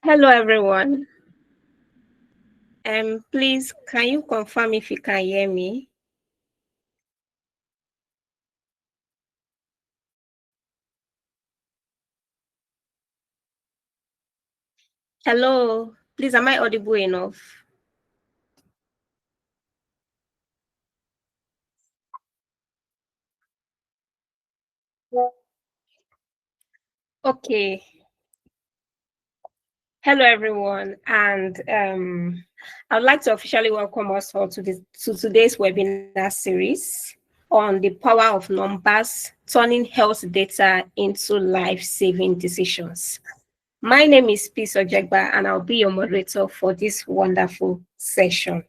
Hello, everyone. Please, can you confirm if you can hear me? Hello, please, am I audible enough? Okay. Hello, everyone, and I'd like to officially welcome us all to today's webinar series on the power of numbers, turning health data into life-saving decisions. My name is Peace Ojegba, and I'll be your moderator for this wonderful session.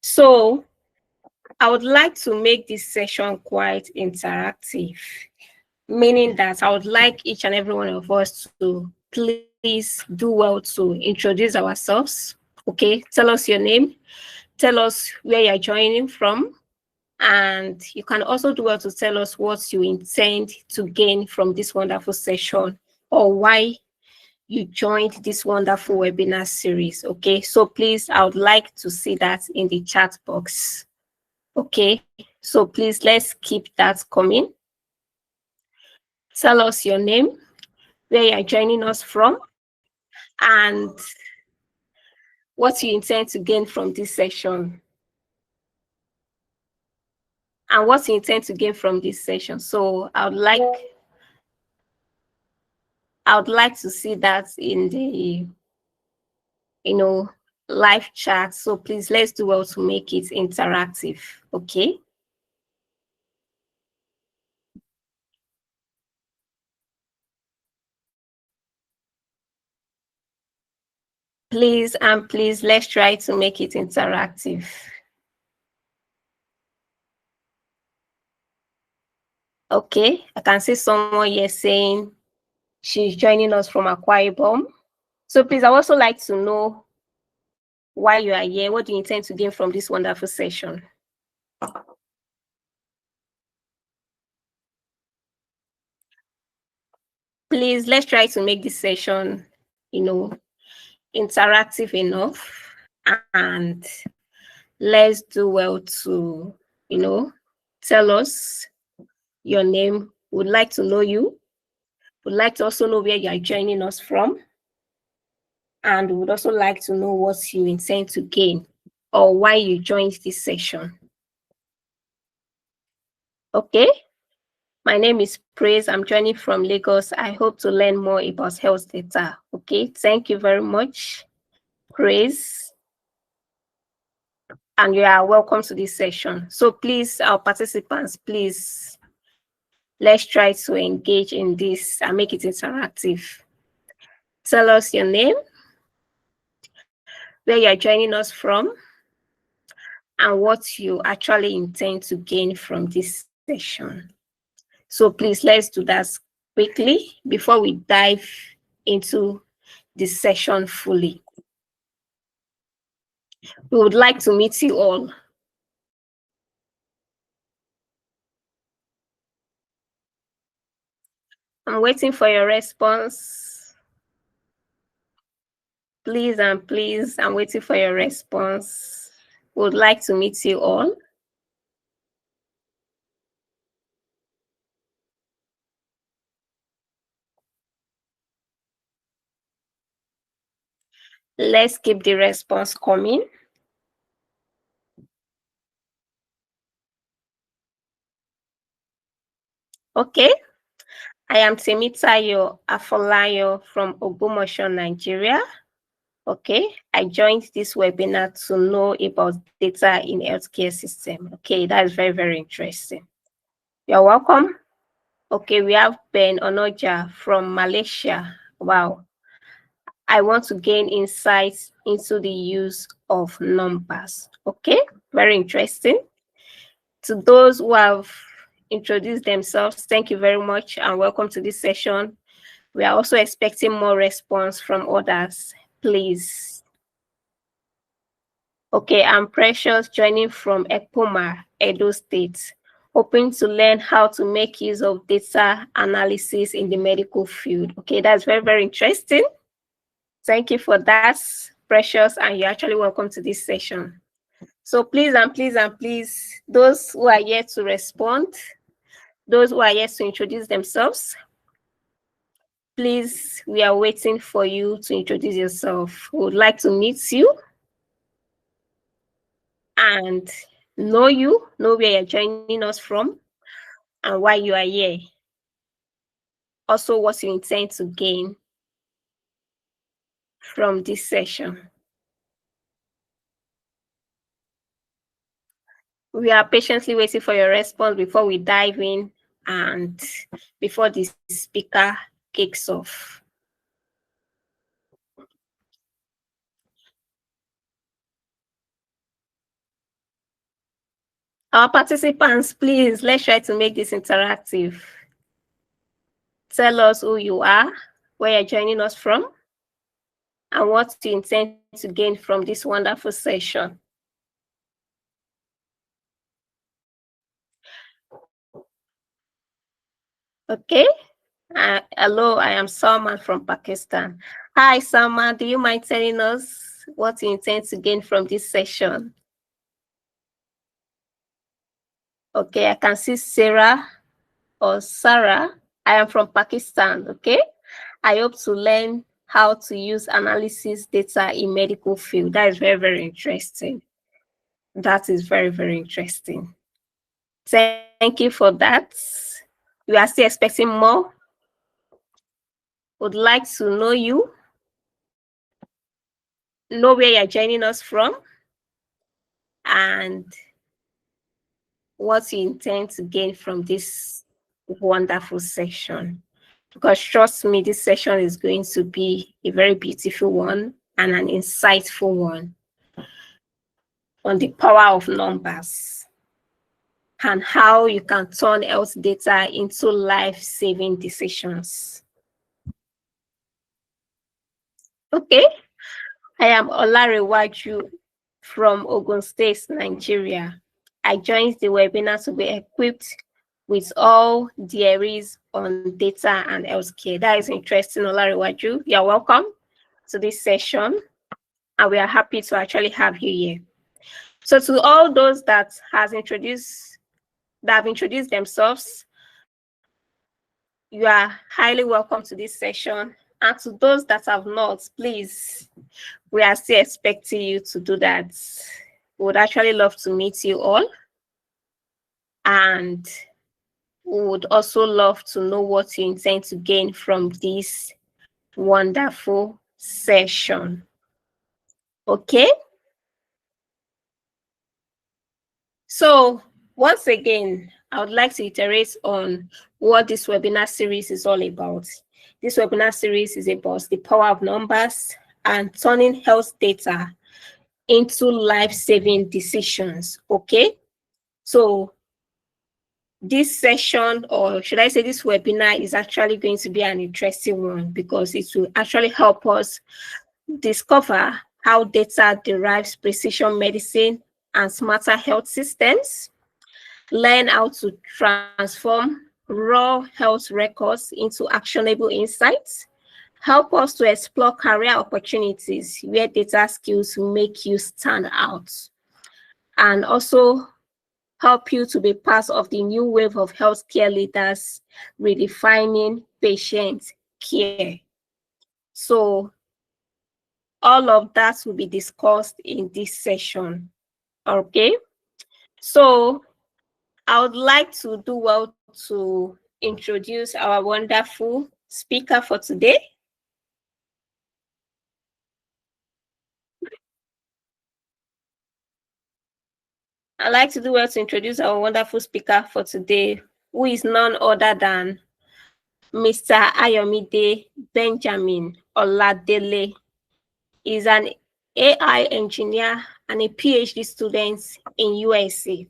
So, I would like to make this session quite interactive, meaning that I would like each and every one of us to please do well to introduce ourselves. Okay, tell us your name, tell us where you're joining from, and you can also do well to tell us what you intend to gain from this wonderful session or why you joined this wonderful webinar series. Okay, so please, I would like to see that in the chat box. Okay, so please let's keep that coming. Tell us your name, where you're joining us from, and what you intend to gain from this session. And what you intend to gain from this session. So I would like to see that in the live chat. So please let's do well to make it interactive. Okay. Please let's try to make it interactive. Okay, I can see someone here saying she's joining us from Akwa Ibom. So please, I also like to know why you are here. What do you intend to gain from this wonderful session? Please, let's try to make this session, interactive enough, and let's do well to, tell us your name. Would like to know you. Would like to also know where you are joining us from, and would also like to know what you intend to gain or why you joined this session. Okay. My name is Praise. I'm joining from Lagos. I hope to learn more about health data. Okay, thank you very much, Praise. And you are welcome to this session. So please, our participants, please, let's try to engage in this and make it interactive. Tell us your name, where you're joining us from, and what you actually intend to gain from this session. So please, let's do that quickly before we dive into the session fully. We would like to meet you all. I'm waiting for your response. Please, I'm waiting for your response. We would like to meet you all. Let's keep the response coming. Okay. I am Temitayo Afolayo from Ogbomoso, Nigeria. Okay. I joined this webinar to know about data in healthcare system. Okay. That is very, very interesting. You're welcome. Okay. We have Ben Onoja from Malaysia. Wow. I want to gain insights into the use of numbers. Okay, very interesting. To those who have introduced themselves, thank you very much and welcome to this session. We are also expecting more response from others, please. Okay, I'm Precious, joining from Ekpoma, Edo State, hoping to learn how to make use of data analysis in the medical field. Okay, that's very, very interesting. Thank you for that, Precious, and you're actually welcome to this session. So please and please and please, those who are yet to respond, those who are yet to introduce themselves, please, we are waiting for you to introduce yourself. We would like to meet you and know you, know where you're joining us from, and why you are here. Also, what you intend to gain from this session. We are patiently waiting for your response before we dive in and before the speaker kicks off. Our participants, please, let's try to make this interactive. Tell us who you are, where you're joining us from, and what you intend to gain from this wonderful session. Okay. Hello, I am Salman from Pakistan. Hi, Salman. Do you mind telling us what you intend to gain from this session? Okay, I can see Sarah or Sarah. I am from Pakistan. Okay. I hope to learn how to use analysis data in medical field. That is very, very interesting. That is very, very interesting. Thank you for that. We are still expecting more. Would like to know you, know where you're joining us from, and what you intend to gain from this wonderful session. Because trust me, this session is going to be a very beautiful one and an insightful one on the power of numbers and how you can turn health data into life-saving decisions. Okay, I am Olarewaju from Ogun State, Nigeria. I joined the webinar to be equipped with all there is on data and healthcare. That is interesting, Olarewaju. You're welcome to this session, and we are happy to actually have you here. So to all those that have introduced themselves, you are highly welcome to this session. And to those that have not, please, we are still expecting you to do that. We would actually love to meet you all. And we would also love to know what you intend to gain from this wonderful session. Okay? So once again, I would like to iterate on what this webinar series is all about. This webinar series is about the power of numbers and turning health data into life-saving decisions, okay? So this session, or should I say this webinar, is actually going to be an interesting one because it will actually help us discover how data derives precision medicine and smarter health systems, learn how to transform raw health records into actionable insights, help us to explore career opportunities where data skills make you stand out, and also help you to be part of the new wave of healthcare leaders redefining patient care. So all of that will be discussed in this session, okay? So I would like to do well to introduce our wonderful speaker for today. I'd like to do well to introduce our wonderful speaker for today, who is none other than Mr. Ayomide Benjamin Oladele. He's an AI engineer and a PhD student in USA.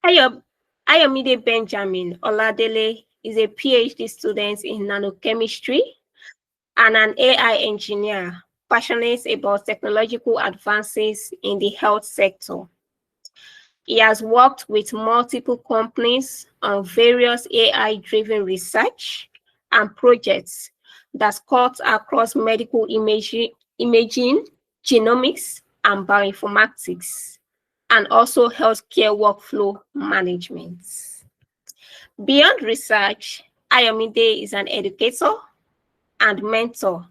Ayomide Benjamin Oladele is a PhD student in nanochemistry and an AI engineer passionate about technological advances in the health sector. He has worked with multiple companies on various AI-driven research and projects, that cuts across medical imaging, genomics, and bioinformatics, and also healthcare workflow management. Beyond research, Ayomide is an educator and mentor,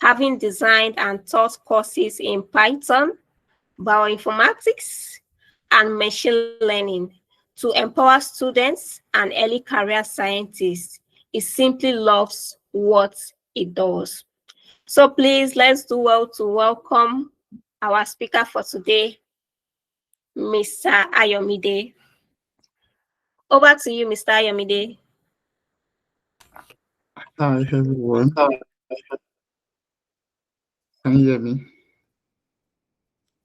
having designed and taught courses in Python, bioinformatics, and machine learning to empower students and early career scientists. He simply loves what he does. So please, let's do well to welcome our speaker for today, Mr. Ayomide. Over to you, Mr. Ayomide. Hi everyone, can you hear me?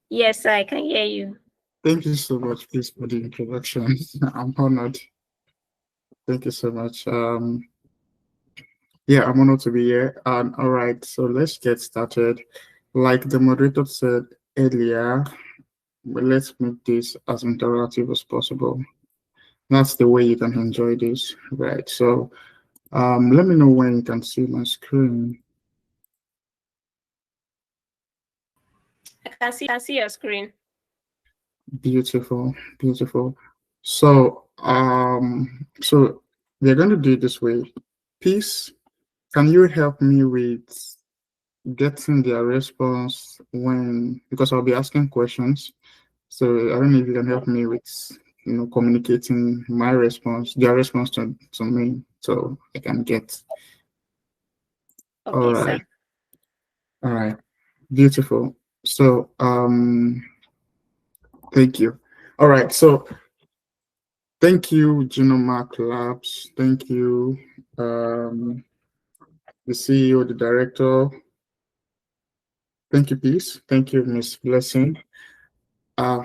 Yes, I can hear you. Thank you so much, please, for the introduction. I'm honored. Thank you so much. Yeah, I'm honored to be here. And all right, so let's get started. Like the moderator said earlier, let's make this as interactive as possible. That's the way you can enjoy this, right? So, let me know when you can see my screen. I can see your screen. Beautiful, beautiful. So we're going to do it this way. Peace, can you help me with getting their response when, because I'll be asking questions. So I don't know if you can help me with, communicating my response, their response to me, so I can get. All Okay, sir. right, all right, beautiful. So thank you. All right, so thank you, Genomark Labs. Thank you, the CEO, the director. Thank you, Peace. Thank you, Miss Blessing,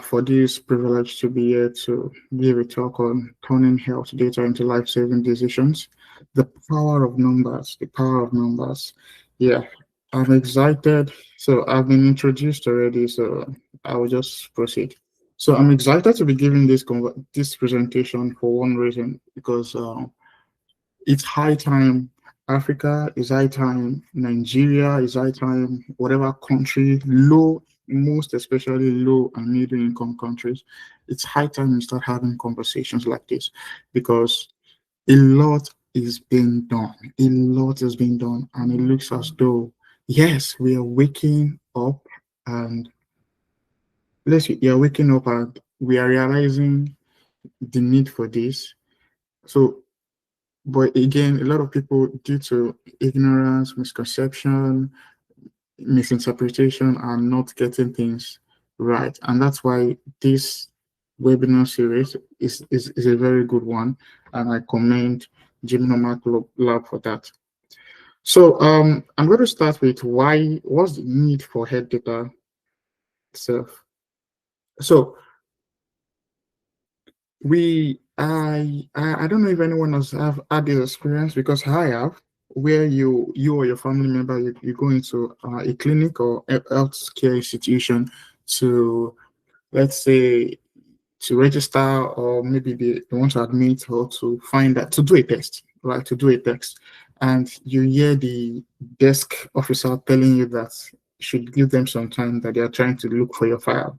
for this privilege to be here to give a talk on turning health data into life-saving decisions. The power of numbers, the power of numbers. Yeah, I'm excited. So I've been introduced already, so I will just proceed. So I'm excited to be giving this presentation for one reason, because it's high time. Africa is high time. Nigeria is high time. Whatever country, low, most especially low and middle income countries, it's high time we start having conversations like this, because a lot is being done. A lot is being done, and it looks as though, yes, we are waking up, and we are waking up and we are realizing the need for this. So, but again, a lot of people, due to ignorance, misconception, misinterpretation, are not getting things right. And that's why this webinar series is a very good one. And I commend Gemini Lab for that. So I'm going to start with what's the need for head data itself. So I don't know if anyone else have had this experience, because I have, where you or your family member, you go into a clinic or a healthcare institution to, let's say, to register, or maybe they want to admit, or to find that, to do a test, right? To do a test, and you hear the desk officer telling you that you should give them some time, that they are trying to look for your file,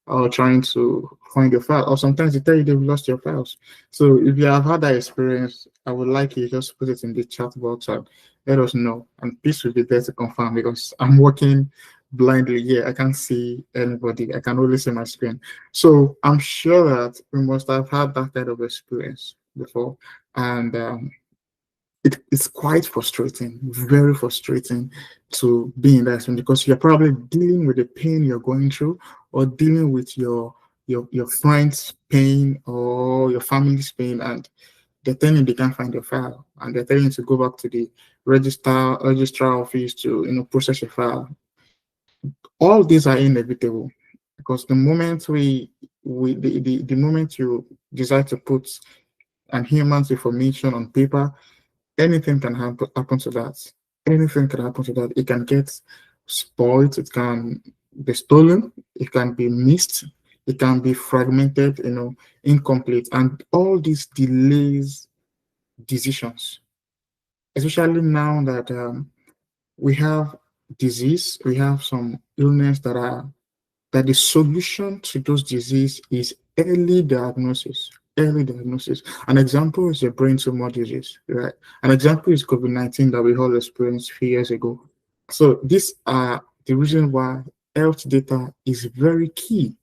or trying to find your file, or sometimes they tell you they've lost your files. So if you have had that experience, I would like you just put it in the chat box and let us know. And Peace will be there to confirm, because I'm working blindly here. I can't see anybody. I can only see my screen. So I'm sure that we must have had that kind of experience before. And it's quite frustrating, very frustrating to be in that situation, because you're probably dealing with the pain you're going through, or dealing with your friend's pain or your family's pain, and they're telling you they can't find your file, and they're telling you to go back to the registrar office to process your file. All these are inevitable, because the moment the moment you decide to put an human's information on paper, anything can happen to that. Anything can happen to that. It can get spoiled. It can be stolen. It can be missed. It can be fragmented, incomplete. And all these delays decisions, especially now that we have disease, we have some illness that the solution to those disease is early diagnosis. Early diagnosis. An example is a brain tumor disease, right? An example is COVID-19 that we all experienced a few years ago. So these are the reason why health data is very key.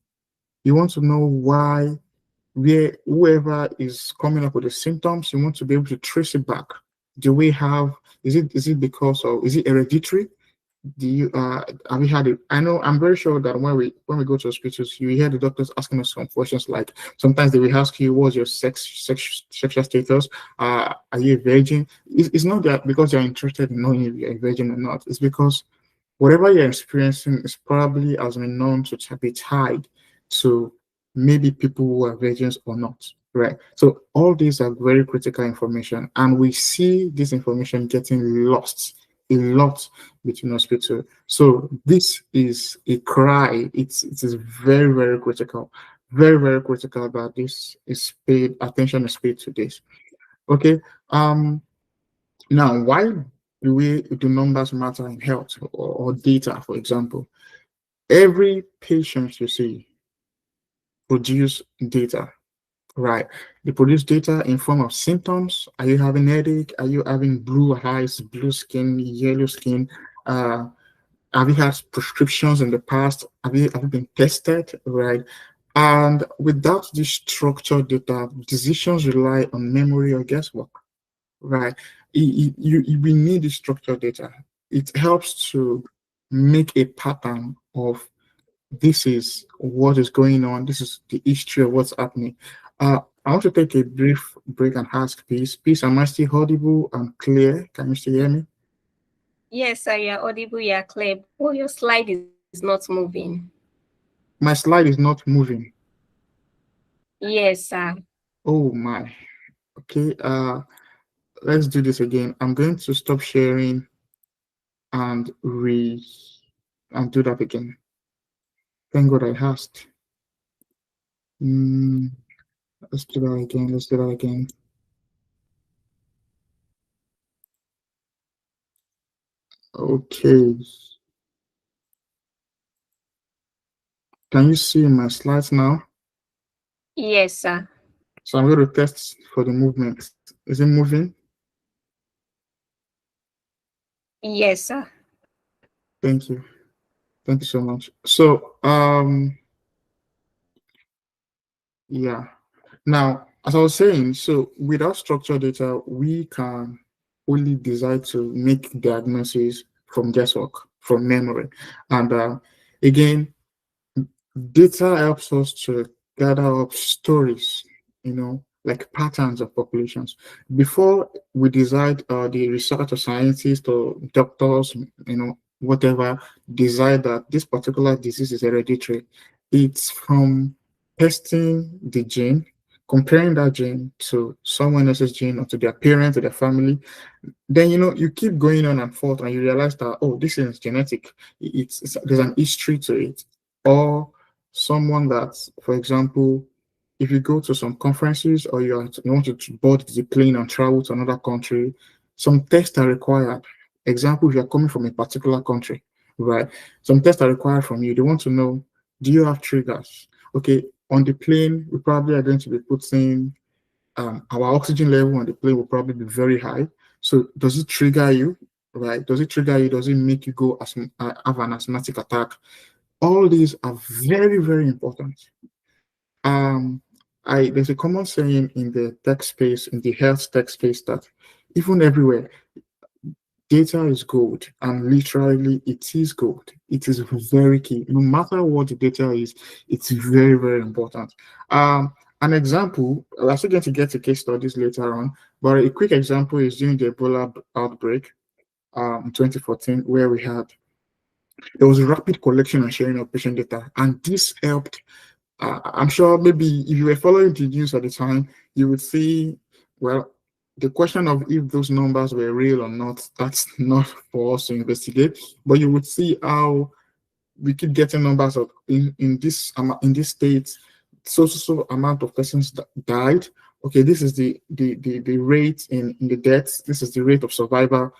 You want to know why, where whoever is coming up with the symptoms, you want to be able to trace it back. Do we have, is it because of, is it hereditary? Do you have you had it? I know, I'm very sure that when we go to hospitals, you hear the doctors asking us some questions, like sometimes they will ask you, what's your sexual status? Are you a virgin? It's not that because you're interested in knowing if you're a virgin or not. It's because whatever you're experiencing is probably has been known to be tied to maybe people who are virgins or not. Right. So all these are very critical information, and we see this information getting lost a lot between hospital. So this is a cry. It is very, very critical. Very, very critical that this is paid attention is paid to this. Okay. Now why do numbers matter in health, or data, for example? Every patient you see produce data, right? They produce data in form of symptoms. Are you having headache? Are you having blue eyes, blue skin, yellow skin? Have you had prescriptions in the past? Have you been tested, right? And without this structured data, decisions rely on memory or guesswork, right? We need the structured data. It helps to make a pattern of, this is what is going on. This is the history of what's happening. I want to take a brief break and ask Peace. Peace, am I still audible and clear? Can you still hear me? Yes, sir, you're audible, you're clear. Oh, your slide is not moving. My slide is not moving. Yes, sir. Oh my. Okay. Let's do this again. I'm going to stop sharing and do that again. Thank God I asked. Let's do that again. Let's do that again. Okay. Can you see my slides now? Yes, sir. So I'm going to test for the movement. Is it moving? Yes, sir. Thank you. Thank you so much. So, yeah. Now, as I was saying, so without structured data, we can only decide to make diagnoses from guesswork, from memory. And again, data helps us to gather up stories, like patterns of populations. Before we decide, the research or scientists or doctors, whatever, decide that this particular disease is hereditary, it's from testing the gene, comparing that gene to someone else's gene or to their parent or their family. Then you keep going on and forth, and you realize that, oh, this is genetic. There's an history to it. Or someone that, for example, if you go to some conferences, or you want to board the plane and travel to another country, some tests are required. Example, if you're coming from a particular country, right? Some tests are required from you. They want to know, do you have triggers? Okay, on the plane, we probably are going to be putting our oxygen level on the plane will probably be very high. So does it trigger you, right? Does it trigger you? Does it make you go have an asthmatic attack? All these are very, very important. There's a common saying in the tech space, in the health tech space, that even everywhere, data is gold, and literally it is gold. It is very key. No matter what the data is, it's very, very important. An example, we're still going to get to case studies later on, but a quick example is during the Ebola outbreak in 2014, where there was a rapid collection and sharing of patient data, and this helped. I'm sure maybe if you were following the news at the time, you would see, well, the question of if those numbers were real or not, that's not for us to investigate, but you would see how we keep getting numbers of in this state, so amount of persons that died. Okay, this is the rate in the deaths. This is the rate of survival.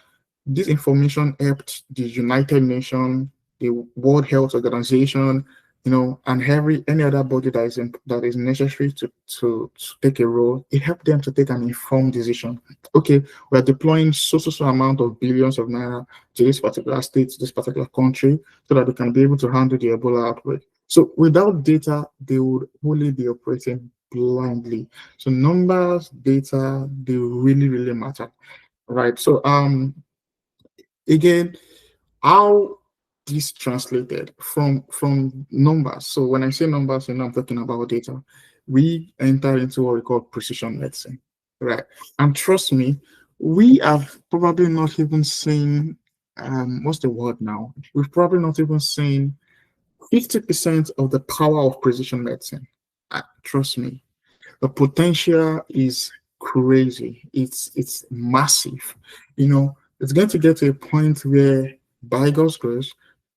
This information helped the United Nations, the World Health Organization, and any other body that is necessary to take a role. It helped them to take an informed decision. Okay, we're deploying so amount of billions of naira to this particular state, to this particular country, so that they can be able to handle the Ebola outbreak. So without data, they would only be operating blindly. So numbers, data, they really, really matter. Right. So again, how this translated from numbers. So when I say numbers, I'm talking about data. We enter into what we call precision medicine, right? And trust me, we have probably not even seen what's the word now? We've probably not even seen 50% of the power of precision medicine. Trust me, the potential is crazy. It's massive. It's going to get to a point where, by God's grace,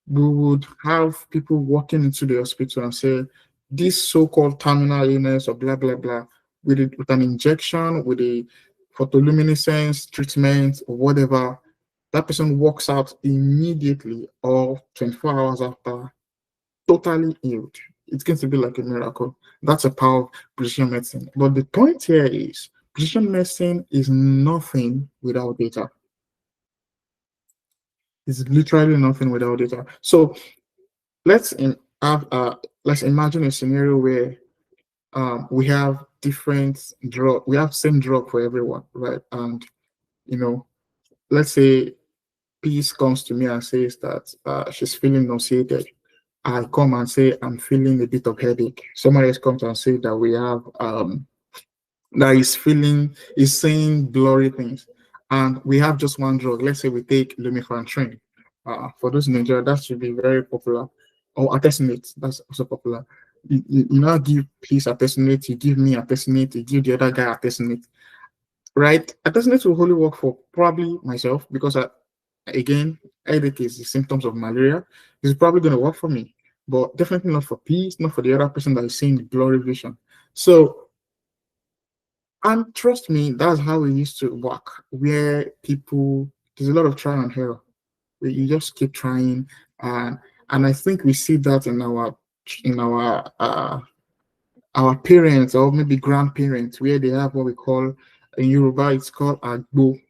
we would have people walking into the hospital and say, this so-called terminal illness or blah blah blah, with an injection, with a photoluminescence treatment or whatever, that person walks out immediately or 24 hours after, totally healed. It's going to be like a miracle. That's a power of precision medicine. But the point here is precision medicine is nothing without data. It's literally nothing without data. So let's imagine a scenario where we have different drug, we have same drug for everyone, right? And let's say Peace comes to me and says that she's feeling nauseated. I come and say I'm feeling a bit of headache. Somebody else comes and say that we have that is saying blurry things, and we have just one drug. Let's say we take lumefantrine. For those in Nigeria, that should be very popular. Or artesunate, that's also popular. You now give Peace artesunate, you give me artesunate, you give the other guy artesunate, right? Artesunate will only work for probably myself because again, headache is the symptoms of malaria. It's probably going to work for me, but definitely not for Peace, not for the other person that is seeing the blurry vision. So, and trust me, that's how it used to work, where there's a lot of trial and error, where you just keep trying. And I think we see that in our parents or maybe grandparents, where they have what we call in Yoruba, it's called agbo,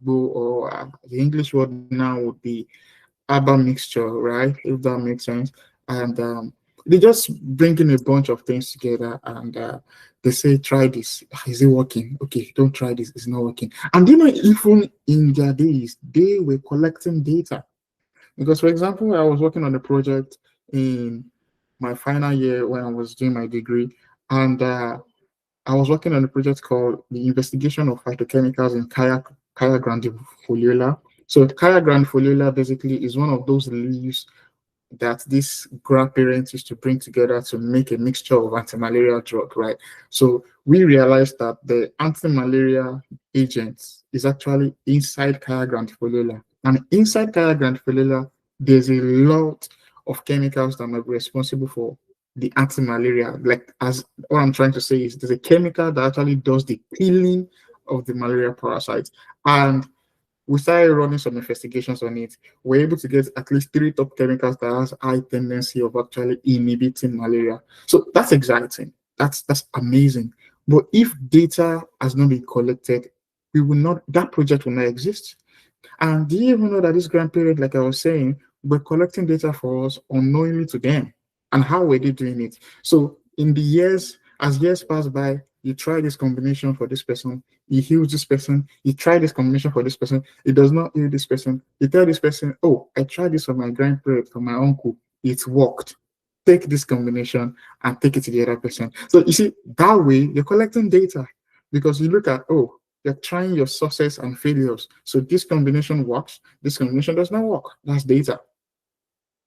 or the English word now would be herbal mixture, right? If that makes sense. And they just bring in a bunch of things together, and they say, try this. Is it working? Okay, don't try this. It's not working. And even in their days, they were collecting data. Because, for example, I was working on a project in my final year when I was doing my degree, and I was working on a project called the investigation of phytochemicals in Kaya grandifoliola. So Kaya grandifoliola basically is one of those leaves that this grandparents used to bring together to make a mixture of anti-malaria drug, right? So we realized that the anti-malaria agent is actually inside Kaya grandifoliola. And inside Kaya grandifoliola, there's a lot of chemicals that might be responsible for the anti-malaria. Like, as what I'm trying to say is there's a chemical that actually does the killing of the malaria parasites. And we started running some investigations on it. We're able to get at least 3 top chemicals that has high tendency of actually inhibiting malaria. So that's exciting. That's amazing. But if data has not been collected, that project will not exist. And do you even know that this grandparent, like I was saying, were collecting data for us unknowingly to them? And how were they doing it? So as years pass by, you try this combination for this person, he heals this person, you try this combination for this person, it does not heal this person. You tell this person, oh, I tried this for my grandparent, for my uncle, it worked. Take this combination and take it to the other person. So you see, that way you're collecting data, because you look at, oh, you're trying your success and failures. So this combination works, this combination does not work. That's data,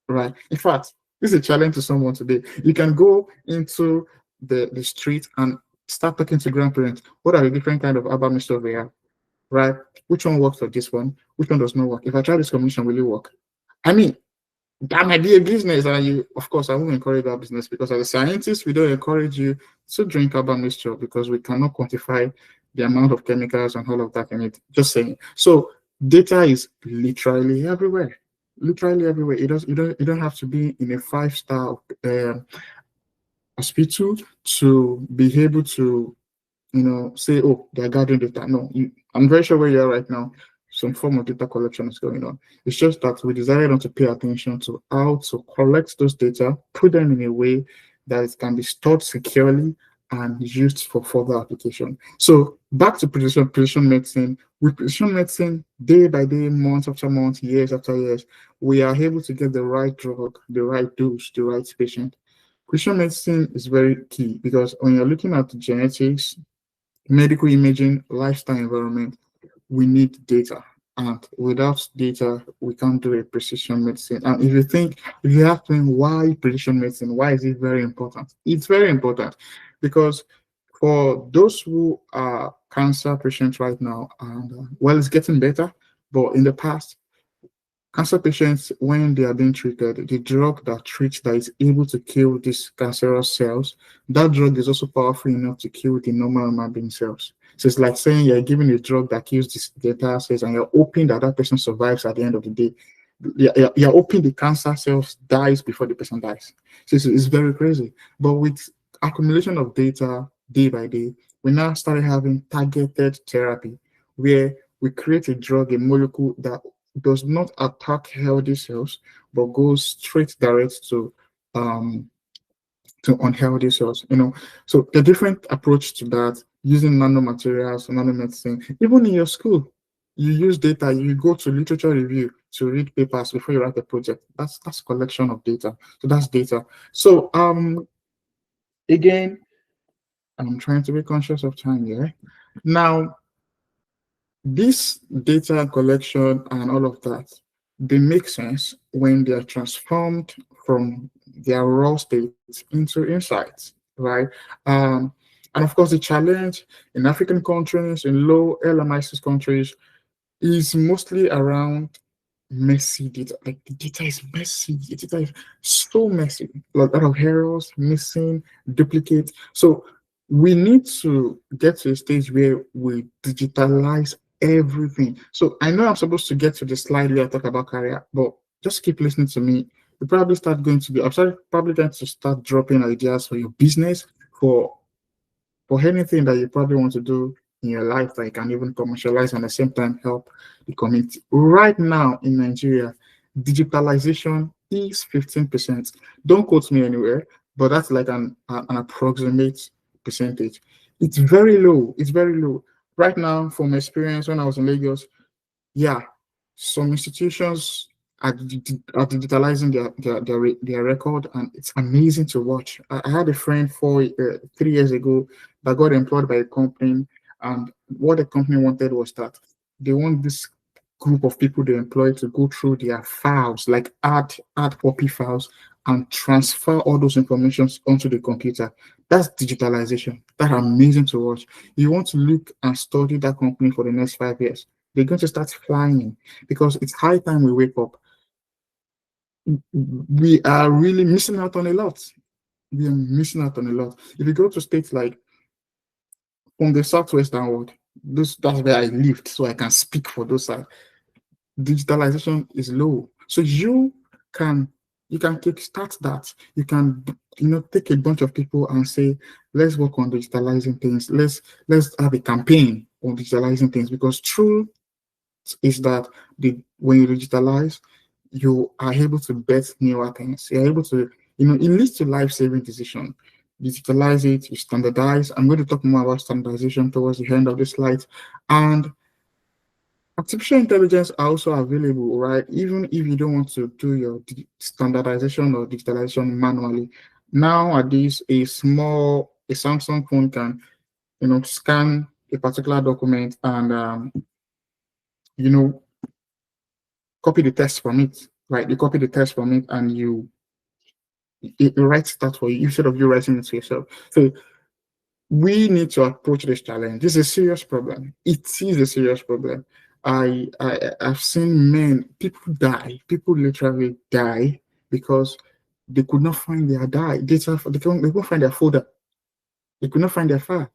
right? In fact, this is a challenge to someone today. You can go into the street and start talking to grandparents. What are the different kind of herbal mixture they have, right? Which one works for this one? Which one does not work? If I try this combination, will it work? I mean, that might be a business, and of course, I won't encourage that business, because as a scientist, we don't encourage you to drink herbal mixture because we cannot quantify the amount of chemicals and all of that in it. Just saying. So Data is literally everywhere. Literally everywhere. You don't have to be in a five-star hospital to be able to, say, oh, they're gathering data. No, I'm very sure where you are right now, some form of data collection is going on. It's just that we decided not to pay attention to how to collect those data, put them in a way that it can be stored securely and used for further application. So back to precision medicine. With precision medicine, day by day, month after month, years after years, we are able to get the right drug, the right dose, the right patient. Precision medicine is very key because when you're looking at genetics, medical imaging, lifestyle environment, we need data. And without data, we can't do a precision medicine. And if you ask me why precision medicine, why is it very important? It's very important because for those who are cancer patients right now, and well, it's getting better, but in the past, cancer patients, when they are being treated, the drug that is able to kill these cancerous cells, that drug is also powerful enough to kill the normal human being cells. So it's like saying you're giving a drug that kills the entire cells, and you're hoping that that person survives at the end of the day. You're hoping the cancer cells dies before the person dies. So it's very crazy. But with accumulation of data day by day, we now started having targeted therapy where we create a drug, a molecule that does not attack healthy cells, but goes straight direct um to unhealthy cells. So the different approach to that, using nanomaterials, nanomedicine, even in your school, you use data, you go to literature review to read papers before you write a project. That's collection of data. So that's data. So again, I'm trying to be conscious of time here. Now, this data collection and all of that, they make sense when they are transformed from their raw states into insights, right? Um, and of course, the challenge in African countries, in low LMIC countries, is mostly around messy data. Like the data is messy. The data is so messy. A lot of errors, missing, duplicate. So we need to get to a stage where we digitalize everything. So I know I'm supposed to get to the slide where I talk about career, but just keep listening to me. You probably start going to be, probably going to start dropping ideas for your business, for anything that you probably want to do in your life that you can even commercialize and at the same time help the community. Right now in Nigeria, digitalization is 15%. Don't quote me anywhere, but that's like an approximate percentage. It's very low. It's very low. Right now, from experience when I was in Lagos, yeah, some institutions are digitalizing their record, and it's amazing to watch. I had a friend 3 years ago that got employed by a company, and what the company wanted was that they want this group of people they employ to go through their files, like add copy files, and transfer all those informations onto the computer. That's digitalization. That's amazing to watch. You want to look and study that company for the next 5 years. They're going to start flying because it's high time we wake up. We are really missing out on a lot. We are missing out on a lot. If you go to states like from the southwestern world, that's where I lived, so I can speak for those sides. Digitalization is low, so can kickstart that. You can take a bunch of people and say, let's work on digitalizing things. Let's have a campaign on digitalizing things, because true is that when you digitalize, you are able to bet newer things. You're able to, it leads to life-saving decision. Digitalize it, you standardize. I'm going to talk more about standardization towards the end of the slide. And artificial intelligence are also available, right? Even if you don't want to do your standardization or digitalization manually. Nowadays, a Samsung phone can, scan a particular document and, copy the text from it, right? You copy the text from it and it writes that for you instead of you writing it to yourself. So we need to approach this challenge. This is a serious problem. It is a serious problem. I've seen people literally die because they could not find their data. They couldn't find their folder. They could not find their file.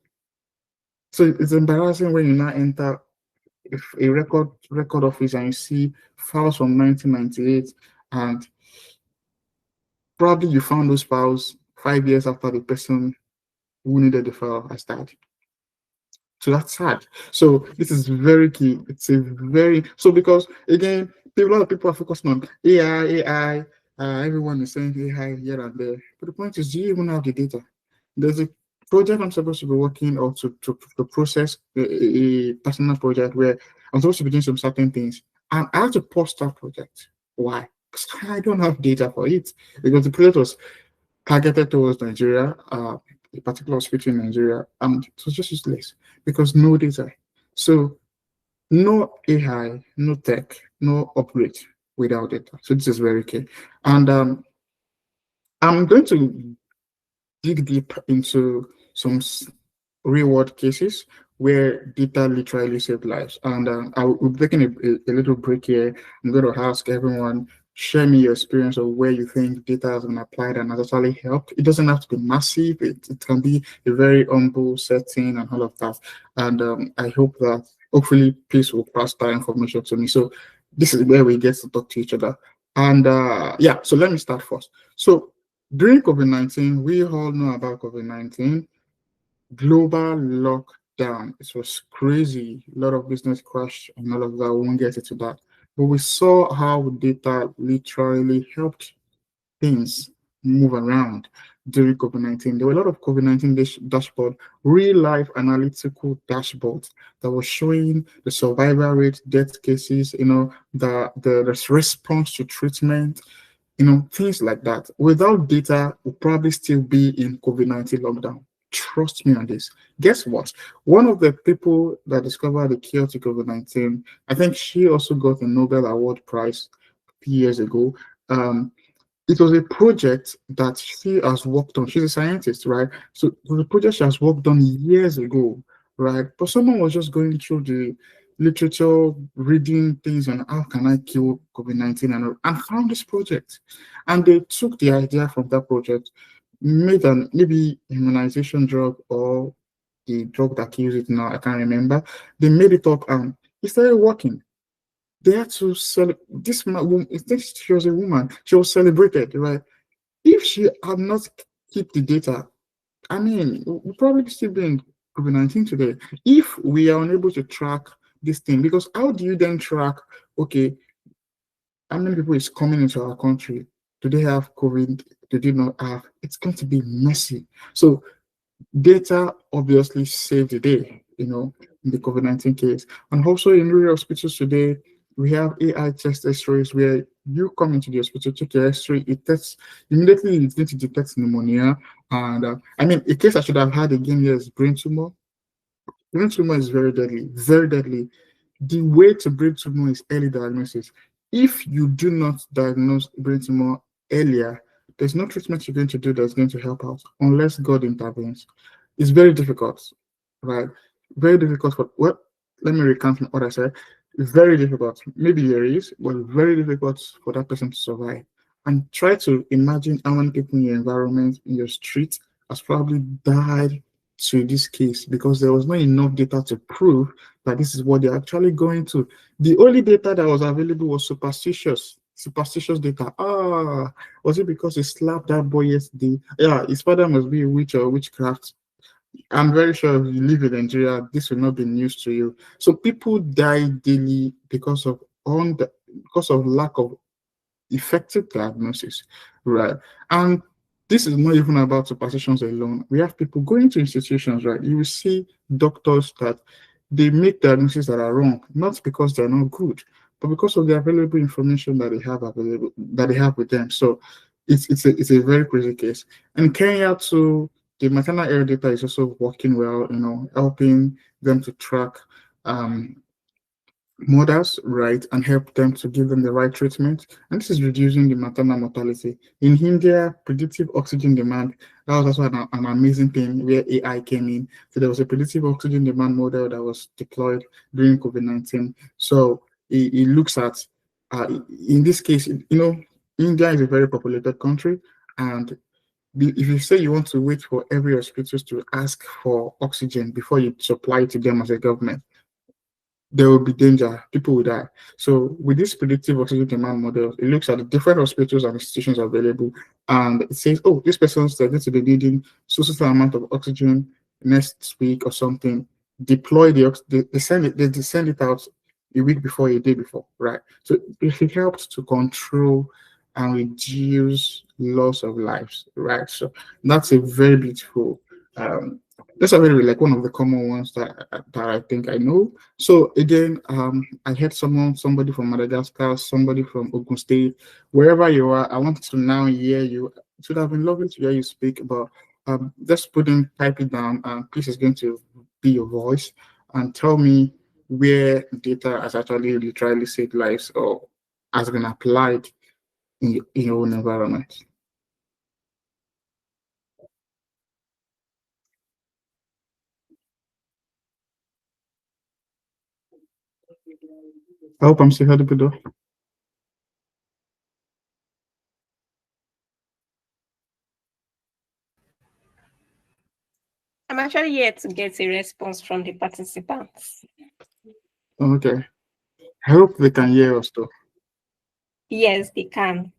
So it's embarrassing when you now enter a record office and you see files from 1998, and probably you found those files 5 years after the person who needed the file has died. So that's sad. So this is very key. It's a very so because again, a lot of people are focusing on AI. Everyone is saying AI here and there. But the point is, do you even have the data? There's a project I'm supposed to be working or to process a personal project where I'm supposed to be doing some certain things. And I have to post that project. Why? Because I don't have data for it. Because the project was targeted towards Nigeria, a particular hospital in Nigeria, and it was just useless because no data. So no AI, no tech, no upgrade without data. So this is very key. And I'm going to dig deep into some real world cases where data literally saved lives. And I'll be taking a little break here. I'm going to ask everyone, share me your experience of where you think data has been applied and has actually helped. It doesn't have to be massive. It can be a very humble setting and all of that. And I hope that hopefully peace will pass that information to me. So this is where we get to talk to each other. And yeah, so let me start first. So during COVID-19, we all know about COVID-19, global lockdown. It was crazy. A lot of business crashed and all of that. We won't get into that. But we saw how data literally helped things move around during COVID-19. There were a lot of COVID-19 dashboard, real life analytical dashboards that were showing the survival rate, death cases, the response to treatment, things like that. Without data, we'll probably still be in COVID-19 lockdown. Trust me on this. Guess what? One of the people that discovered the cure to COVID-19, I think she also got a Nobel Award prize a few years ago. It was a project that she has worked on. She's a scientist, right? So it was a project she has worked on years ago, right? But someone was just going through the literature, reading things on how can I kill COVID-19 and found this project. And they took the idea from that project, made an maybe immunization drug or the drug that kills it now, I can't remember. They made it up and it started working. They had to celebrate this woman. She was a woman. She was celebrated, right? If she had not kept the data, I mean, we'll probably still be in COVID-19 today. If we are unable to track this thing, because how do you then track, okay, how many people is coming into our country? Do they have COVID? Do they not have? It's going to be messy. So data obviously saved the day, in the COVID-19 case. And also in rural hospitals today, we have AI test x-rays where you come into the hospital, take your x-ray, it tests immediately, it's going to detect pneumonia. And I mean, a case I should have had again here is brain tumor. Brain tumor is very deadly, very deadly. The way to brain tumor is early diagnosis. If you do not diagnose brain tumor earlier, there's no treatment you're going to do that's going to help out unless God intervenes. It's very difficult, right? Very difficult for what? Let me recount what I said. It's very difficult. Maybe there is, but very difficult for that person to survive. And try to imagine how many people in your environment, in your street, has probably died to this case because there was not enough data to prove that this is what they're actually going to. The only data that was available was superstitious data. Was it because he slapped that boy yesterday? Yeah, his father must be a witch or witchcraft. I'm very sure if you live in Nigeria, this will not be news to you. So people die daily because of lack of effective diagnosis, right? And this is not even about superstitions alone. We have people going to institutions, right? You will see doctors that they make diagnoses that are wrong, not because they're not good, but because of the available information that they have with them. So it's a very crazy case. And Kenya too, the maternal health data is also working well, helping them to track mothers, right, and help them to give them the right treatment. And this is reducing the maternal mortality. In India, predictive oxygen demand, that was also an amazing thing where AI came in. So there was a predictive oxygen demand model that was deployed during COVID-19. So it looks at, in this case, India is a very populated country. And if you say you want to wait for every hospital to ask for oxygen before you supply it to them as a government, there will be danger, people will die. So with this predictive oxygen demand model, it looks at the different hospitals and institutions available, and it says, oh, this person's going to be needing so amount of oxygen next week or something. Deploy they send it, they send it out a week before, a day before, right? So it helps to control and reduce loss of lives, right? So that's a very beautiful that's already like one of the common ones that I think I know. So again, I heard somebody from Madagascar, somebody from Ogun State, wherever you are. I want to now hear you. It would have been lovely to hear you speak, but just type it down, and please is going to be your voice and tell me where data has actually literally saved lives or has been applied in your own environment. I hope I'm still audible though. I'm actually here to get a response from the participants. Okay. I hope they can hear us though. Yes, they can.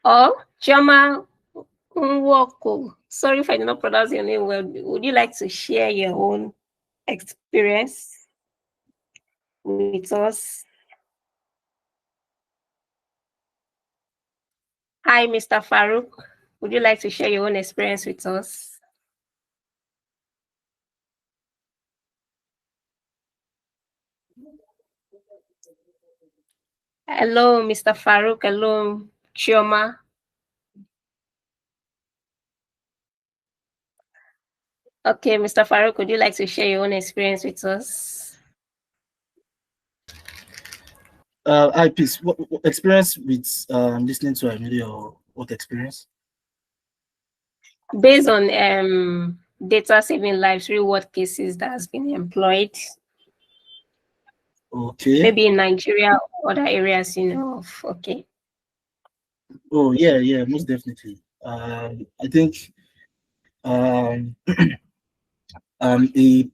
Oh, Choma Nwoko. Sorry if I did not pronounce your name well. Would you like to share your own experience with us? Hi, Mr. Farouk. Would you like to share your own experience with us? Hello, Mr. Farouk. Hello, Chioma. Okay, Mr. Farouk, would you like to share your own experience with us? Hi, peace. What experience with listening to Emily, or what experience? Based on data saving lives, real world cases that has been employed, Okay. maybe in Nigeria or other areas, you know of. Okay. Oh yeah, most definitely. I think a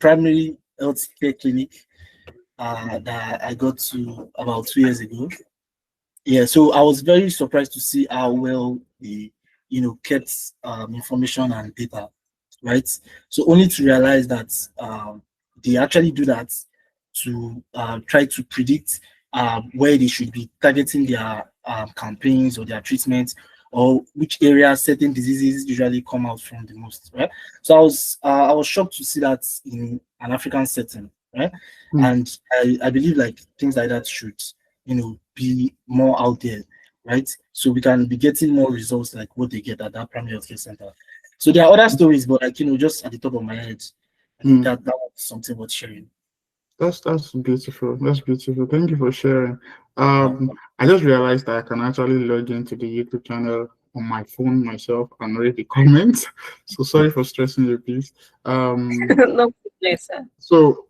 primary health care clinic that I got to about 2 years ago. Yeah, so I was very surprised to see how well they, kept information and data, right? So only to realize that they actually do that to try to predict where they should be targeting their campaigns or their treatments, or which areas certain diseases usually come out from the most, right? So I was shocked to see that in an African setting, right? And I believe like things like that should be more out there, right? So we can be getting more results like what they get at that primary healthcare center. So there are other stories, but like just at the top of my head, I think that was something worth sharing. That's beautiful. That's beautiful. Thank you for sharing. I just realized that I can actually log into the YouTube channel on my phone myself and read the comments. So sorry for stressing you, please. No problem, sir. So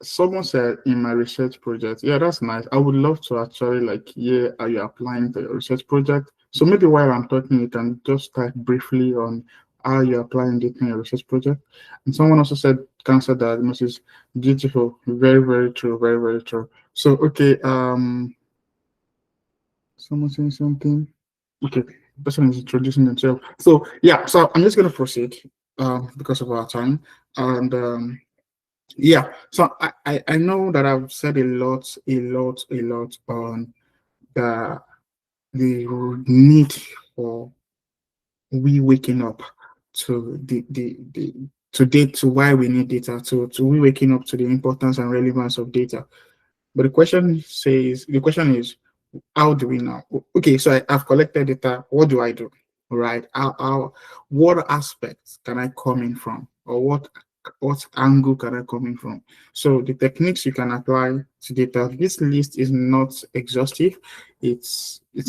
someone said in my research project, yeah, that's nice. I would love to actually like hear how you're applying to your research project. So maybe while I'm talking, you can just type briefly on how you're applying it in your research project. And someone also said cancer diagnosis, beautiful, very, very true, very, very true. So okay, someone saying something. Okay, person is introducing themselves. So yeah, so I'm just gonna proceed because of our time. And yeah, so I know that I've said a lot on the need for we waking up to the today to why we need data, to we waking up to the importance and relevance of data. But the question is, how do we know? Okay, so I've collected data. What do I do? Right? What aspects can I come in from, or what angle can I come in from? So the techniques you can apply to data. This list is not exhaustive. It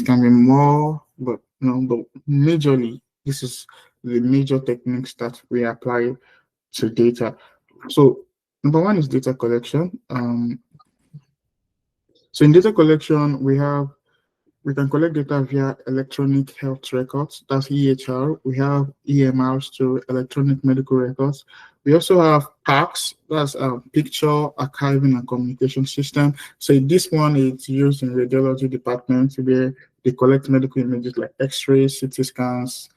can be more, but but majorly this is the major techniques that we apply to data. So number one is data collection. So in data collection, we can collect data via electronic health records, that's EHR. We have EMRs to electronic medical records. We also have PACS, that's a picture archiving and communication system. So this one is used in radiology departments where they collect medical images like X-rays, CT scans,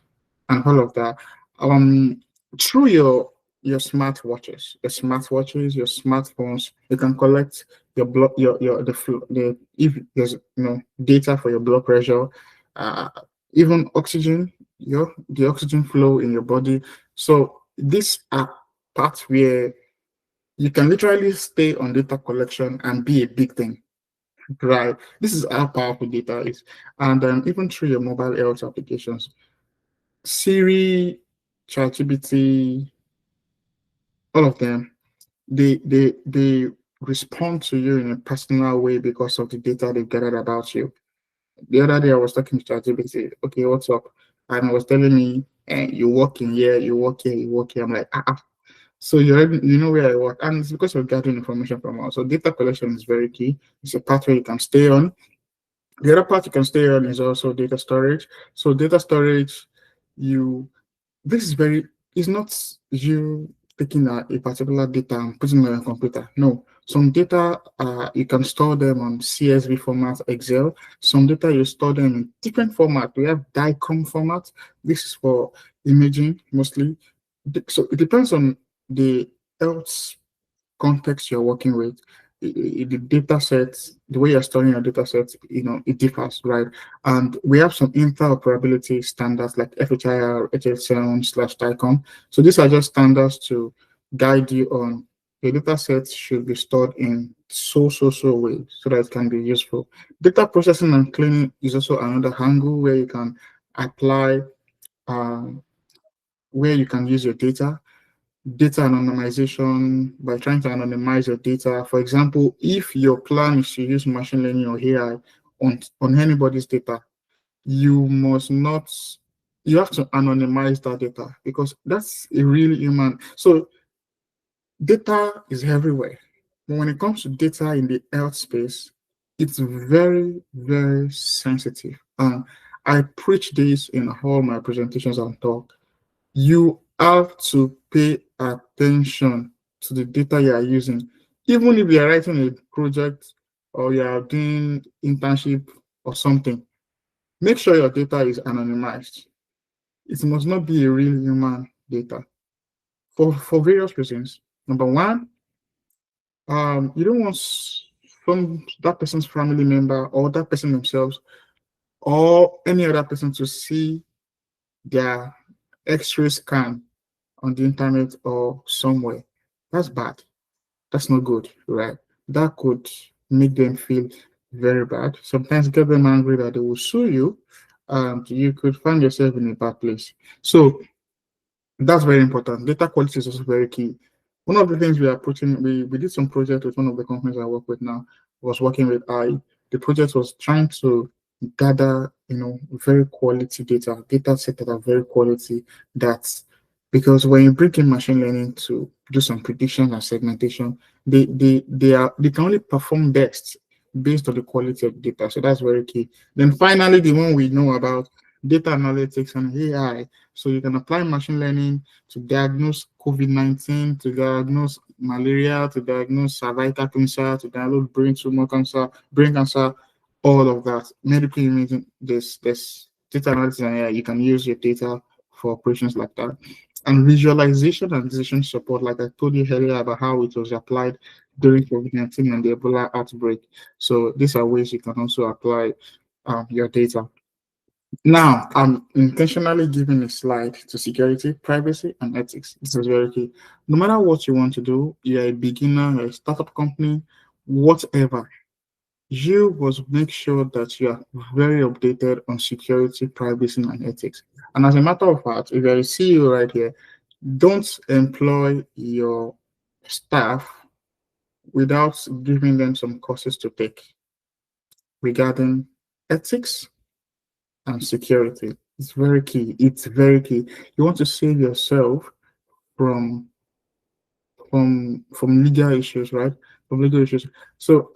and all of that. Um, Through your smartwatches, your smartphones, you can collect your blood, your the if there's data for your blood pressure, uh, even oxygen, the oxygen flow in your body. So these are parts where you can literally stay on data collection and be a big thing. Right. This is how powerful data is. And even through your mobile health applications, Siri, ChatGPT, all of them, they respond to you in a personal way because of the data they've gathered about you. The other day I was talking to ChatGPT, okay, what's up? And I was telling me, you work in here, you work here, you work here. I'm like, ah. So you know where I work, and it's because you're gathering information from us. So data collection is very key. It's a pathway you can stay on. The other part you can stay on is also data storage. So data storage, you this is very it's not you taking a particular data and putting it on a computer. No, some data you can store them on CSV format, Excel. Some data you store them in different format. We have DICOM format. This is for imaging mostly. So it depends on the health context you're working with. The data sets, the way you're storing your data sets, it differs, right? And we have some interoperability standards like FHIR, HL7/DICOM. So these are just standards to guide you on your data sets should be stored in so way so that it can be useful. Data processing and cleaning is also another angle where you can apply, where you can use your data anonymization by trying to anonymize your data. For example, if your plan is to use machine learning or AI on anybody's data, you must not, you have to anonymize that data because that's a really human. So data is everywhere. But when it comes to data in the health space, it's very, very sensitive. I preach this in all my presentations and talk. You have to pay attention to the data you are using. Even if you are writing a project or you are doing internship or something, make sure your data is anonymized. It must not be a real human data for various reasons. Number one, you don't want from that person's family member or that person themselves or any other person to see their X-ray scan on the internet or somewhere. That's bad. That's not good, right? That could make them feel very bad. Sometimes get them angry that they will sue you, and you could find yourself in a bad place. So that's very important. Data quality is also very key. One of the things we are putting, we did some project with one of the companies I work with now, was working with the project was trying to gather, very quality data set that are very quality. That's because when you bring in machine learning to do some prediction and segmentation, they can only perform best based on the quality of the data. So that's very key. Then finally, the one we know about data analytics and AI. So you can apply machine learning to diagnose COVID-19, to diagnose malaria, to diagnose cervical cancer, to diagnose brain tumor cancer, brain cancer, all of that. Medical imaging, there's data analytics and AI. You can use your data for operations like that. And visualization and decision support, like I told you earlier about how it was applied during COVID-19 and the Ebola outbreak. So these are ways you can also apply your data. Now, I'm intentionally giving a slide to security, privacy, and ethics. This is very key. No matter what you want to do, you're a beginner, a startup company, whatever, you must make sure that you are very updated on security, privacy, and ethics. And as a matter of fact, if you're a CEO right here, don't employ your staff without giving them some courses to take regarding ethics and security. It's very key. It's very key. You want to save yourself from from legal issues, right? From legal issues. So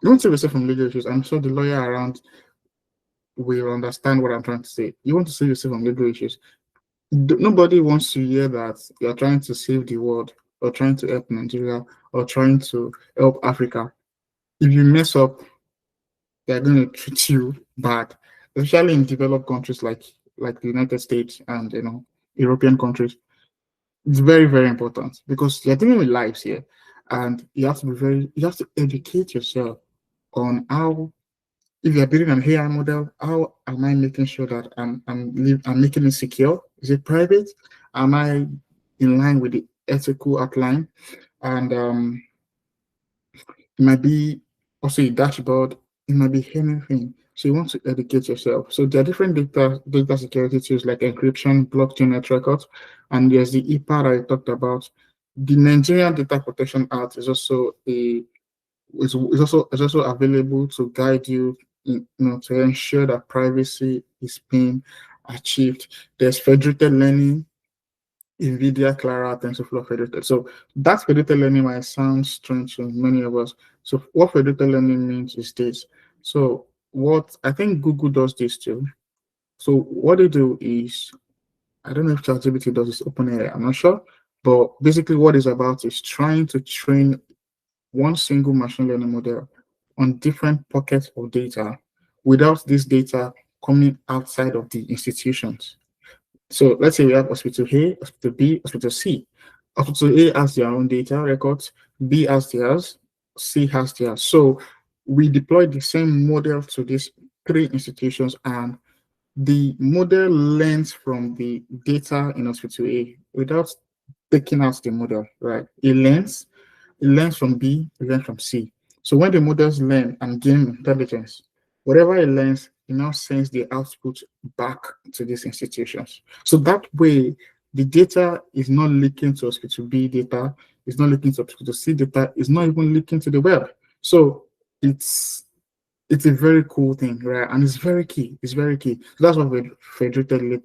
You want to save yourself from legal issues. I'm sure the lawyer around will understand what I'm trying to say. You want to save yourself from legal issues. Nobody wants to hear that you're trying to save the world or trying to help Nigeria or trying to help Africa. If you mess up, they're going to treat you bad, especially in developed countries like the United States and European countries. It's very, very important because you're dealing with lives here, and you have to educate yourself on how, if you're building an AI model, how am I making sure that I'm making it secure? Is it private? Am I in line with the ethical outline? And it might be also a dashboard. It might be anything. So you want to educate yourself. So there are different data security tools like encryption, blockchain net records, and there's the EPA that I talked about. The Nigerian Data Protection Act is also is also available to guide you, to ensure that privacy is being achieved. There's federated learning, NVIDIA, Clara, TensorFlow, federated. So that federated learning might sound strange to many of us. So what federated learning means is this. So what I think Google does this too. So what they do is, I don't know if ChatGPT does this OpenAI, I'm not sure, but basically what it's about is trying to train one single machine learning model on different pockets of data without this data coming outside of the institutions. So let's say we have hospital A, hospital B, hospital C. Hospital A has their own data records, B has theirs, C has theirs. So we deploy the same model to these three institutions, and the model learns from the data in hospital A without taking out the model, right? It learns from B, it learns from C. So when the models learn and gain intelligence, whatever it learns, it now sends the output back to these institutions. So that way, the data is not leaking to hospital B data, it's not leaking to hospital C data, it's not even leaking to the web. So it's a very cool thing, right? And it's very key. It's very key. So that's what we federated learning,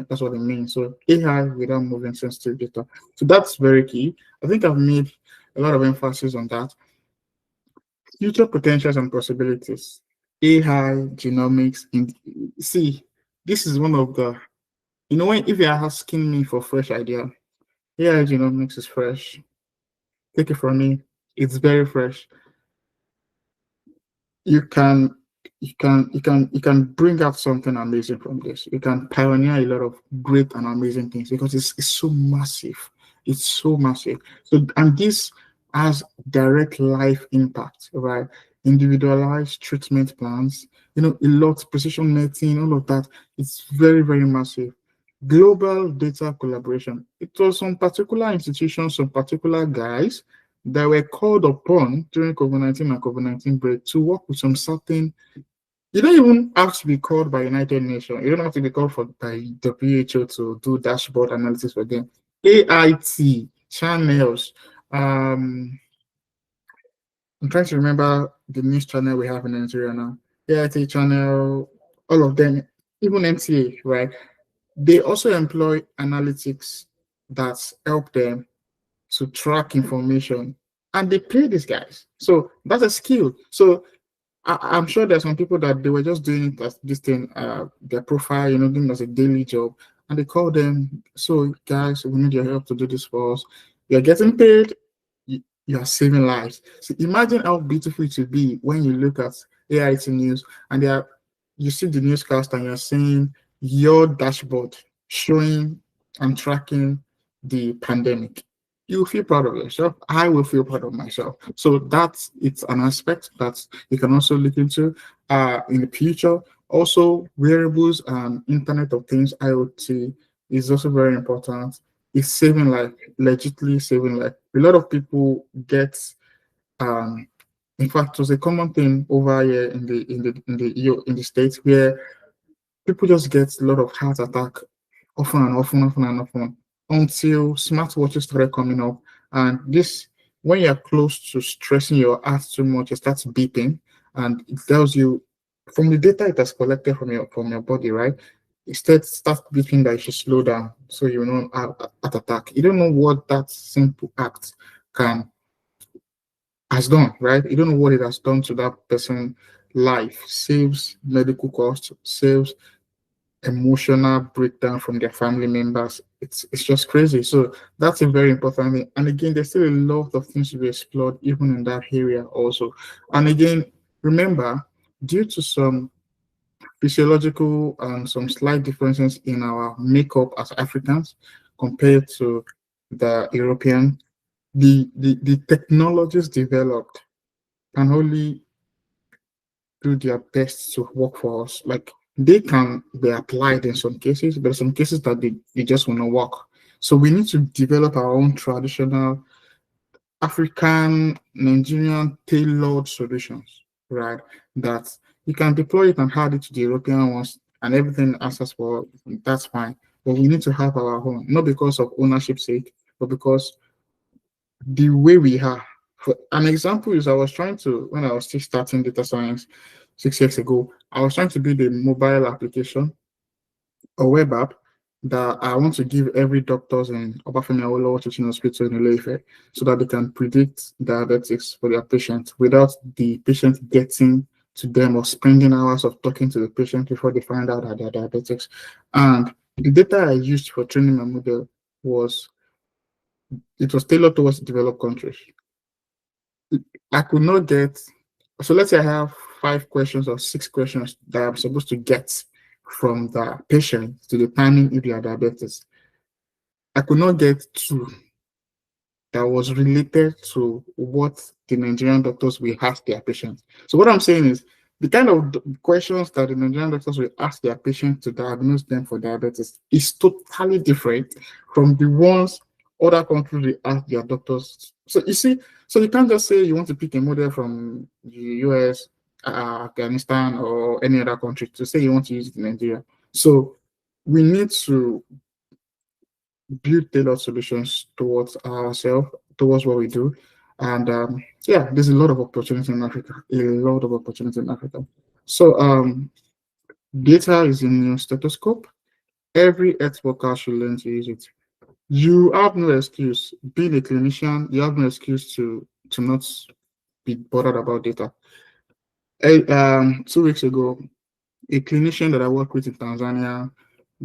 that's what it means. So AI without moving sensitive data. So that's very key. I think I've made a lot of emphasis on that. Future potentials and possibilities. AI, genomics, see, this is one of the, if you're asking me for fresh idea, AI genomics is fresh. Take it from me, it's very fresh. You can bring out something amazing from this. You can pioneer a lot of great and amazing things because it's so massive. It's so massive. So, and this has direct life impact, right? Individualized treatment plans, a lot, precision medicine, all of that. It's very, very massive. Global data collaboration. It was some particular institutions, some particular guys that were called upon during COVID-19 and COVID-19 break to work with some certain. You don't even have to be called by United Nations. You don't have to be called by WHO to do dashboard analysis for them. AIT channels. I'm trying to remember the news channel we have in Nigeria now. AIT channel, all of them, even NTA, right? They also employ analytics that help them to track information, and they pay these guys. So that's a skill. So I'm sure there's some people that they were just doing it as this thing, their profile, doing it as a daily job, and they call them. So guys, we need your help to do this for us. You're getting paid. You are saving lives. So imagine how beautiful it would be when you look at AIT news and you see the newscast and you're seeing your dashboard showing and tracking the pandemic. You feel proud of yourself. I will feel proud of myself. So it's an aspect that you can also look into in the future. Also, wearables and Internet of Things, IoT, is also very important. It's saving life, legitimately saving life. A lot of people get, in fact, it was a common thing over here in the States where people just get a lot of heart attack often and often until smartwatches started coming up. And this, when you're close to stressing your heart too much, it starts beeping, and it tells you from the data it has collected from your body, right? It starts beeping that you should slow down so you don't have heart attack. You don't know what that simple act can has done, right? You don't know what it has done to that person life, saves medical costs, saves emotional breakdown from their family members. It's just crazy. So that's a very important thing. And again, there's still a lot of things to be explored even in that area also. And again, remember, due to some physiological and some slight differences in our makeup as Africans compared to the European, the technologies developed can only do their best to work for us. Like they can be applied in some cases, but some cases that they just want to work. So we need to develop our own traditional African, Nigerian tailored solutions, right? That you can deploy it and add it to the European ones and everything answers for that's fine. But we need to have our own, not because of ownership sake, but because the way we are. For an example is I was trying to, when I was still starting data science 6 years ago, I was trying to build a mobile application, a web app that I want to give every doctors in Obafemi Awolowo Teaching Hospital in Ile-Ife so that they can predict diabetics for their patients without the patient getting to them or spending hours of talking to the patient before they find out that they're diabetics. And the data I used for training my model was it was tailored towards developed countries. I could not get, so let's say I have 5 questions or 6 questions that I'm supposed to get from the patient to determine if they are diabetes. I could not get 2 that was related to what the Nigerian doctors will ask their patients. So what I'm saying is the kind of questions that the Nigerian doctors will ask their patients to diagnose them for diabetes is totally different from the ones other countries will ask their doctors. So you see, so you can't just say you want to pick a model from the US, Afghanistan, or any other country to say you want to use it in Nigeria. So we need to build tailored solutions towards ourselves, towards what we do. And yeah, there's a lot of opportunity in Africa, a lot of opportunity in Africa. So data is a new stethoscope. Every health worker should learn to use it. You have no excuse. Being a clinician, you have no excuse to not be bothered about data. 2 weeks ago, a clinician that I work with in Tanzania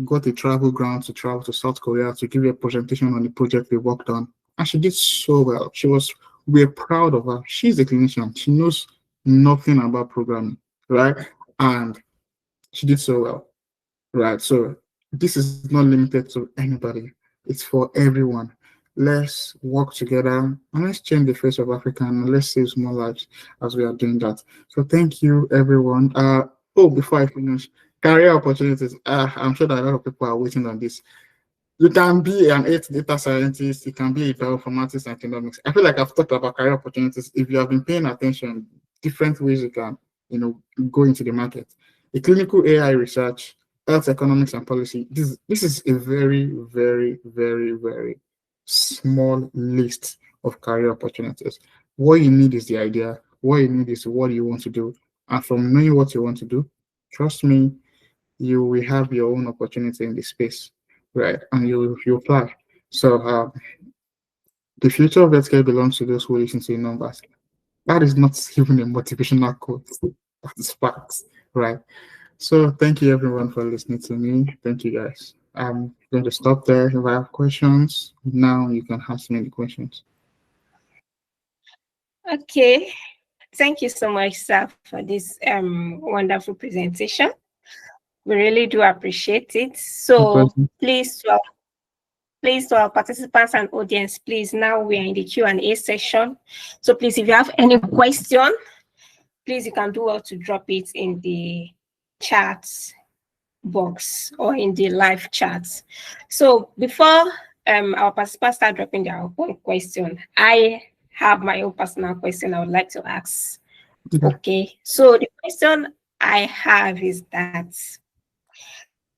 got a travel grant to travel to South Korea to give a presentation on the project we worked on. And she did so well. We're proud of her. She's a clinician. She knows nothing about programming, right? And she did so well, right? So this is not limited to anybody. It's for everyone. Let's work together and let's change the face of Africa and let's save more lives as we are doing that. So thank you, everyone. Oh, before I finish, career opportunities. I'm sure that a lot of people are waiting on this. You can be an data scientist, you can be a bioinformatics and genomics. I feel like I've talked about career opportunities. If you have been paying attention, different ways you can, go into the market. A clinical AI research, health economics and policy. This is a very, very, very, very small list of career opportunities. What you need is the idea. What you need is what you want to do. And from knowing what you want to do, trust me, you will have your own opportunity in this space, right? And you apply. So the future of healthcare belongs to those who listen to the numbers. That is not even a motivational quote. That is facts, right? So thank you everyone for listening to me. Thank you guys. I'm going to stop there. If I have questions, now you can ask me the questions. Okay. Thank you so much, sir, for this wonderful presentation. We really do appreciate it. So please, to our participants and audience, please, now we are in the Q&A session. So please, if you have any question, please, you can do well to drop it in the chat box or in the live chat. So before our participants start dropping their own question, I have my own personal question I would like to ask. Okay, so the question I have is that,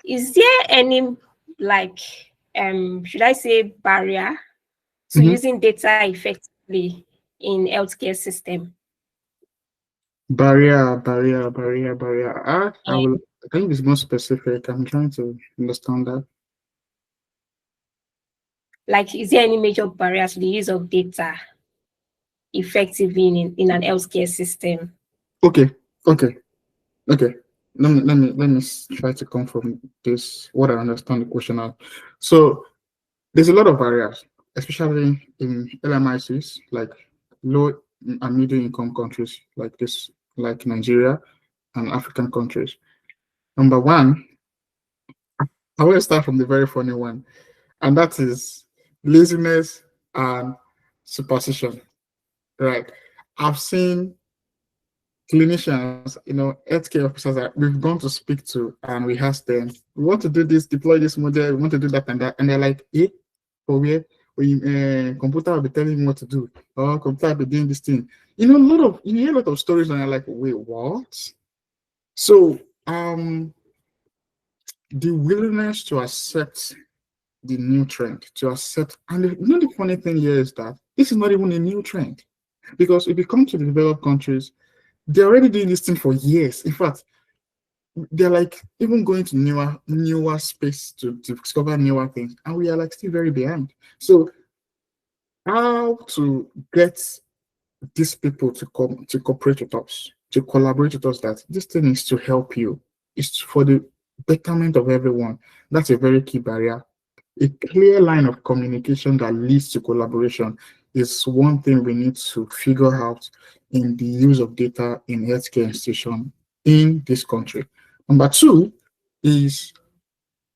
is there any, like, should I say, barrier to using data effectively in healthcare system? Barrier. I think it's more specific. I'm trying to understand that. Like, is there any major barriers to the use of data? effectively in an healthcare system? Okay, okay, okay. Let me try to come from this what I understand the question now. So there's a lot of barriers, especially in LMICs, like low and middle income countries like this, like Nigeria and African countries. Number one, I want to start from the very funny one, and that is laziness and superstition. Right. I've seen clinicians, healthcare officers that we've gone to speak to, and we ask them, we want to do this, deploy this model, we want to do that and that. And they're like, for where? Computer will be telling me what to do, or computer will be doing this thing. You hear a lot of stories, and you're like, wait, what? So, the willingness to accept the new trend, to accept, and the funny thing here is that this is not even a new trend, because if you come to the developed countries, they're already doing this thing for years. In fact, they're like even going to newer space to discover newer things, and we are like still very behind. So how to get these people to come to cooperate with us, to collaborate with us, that this thing is to help you, it's for the betterment of everyone. That's a very key barrier. A clear line of communication that leads to collaboration is one thing we need to figure out in the use of data in healthcare institutions in this country. Number two is,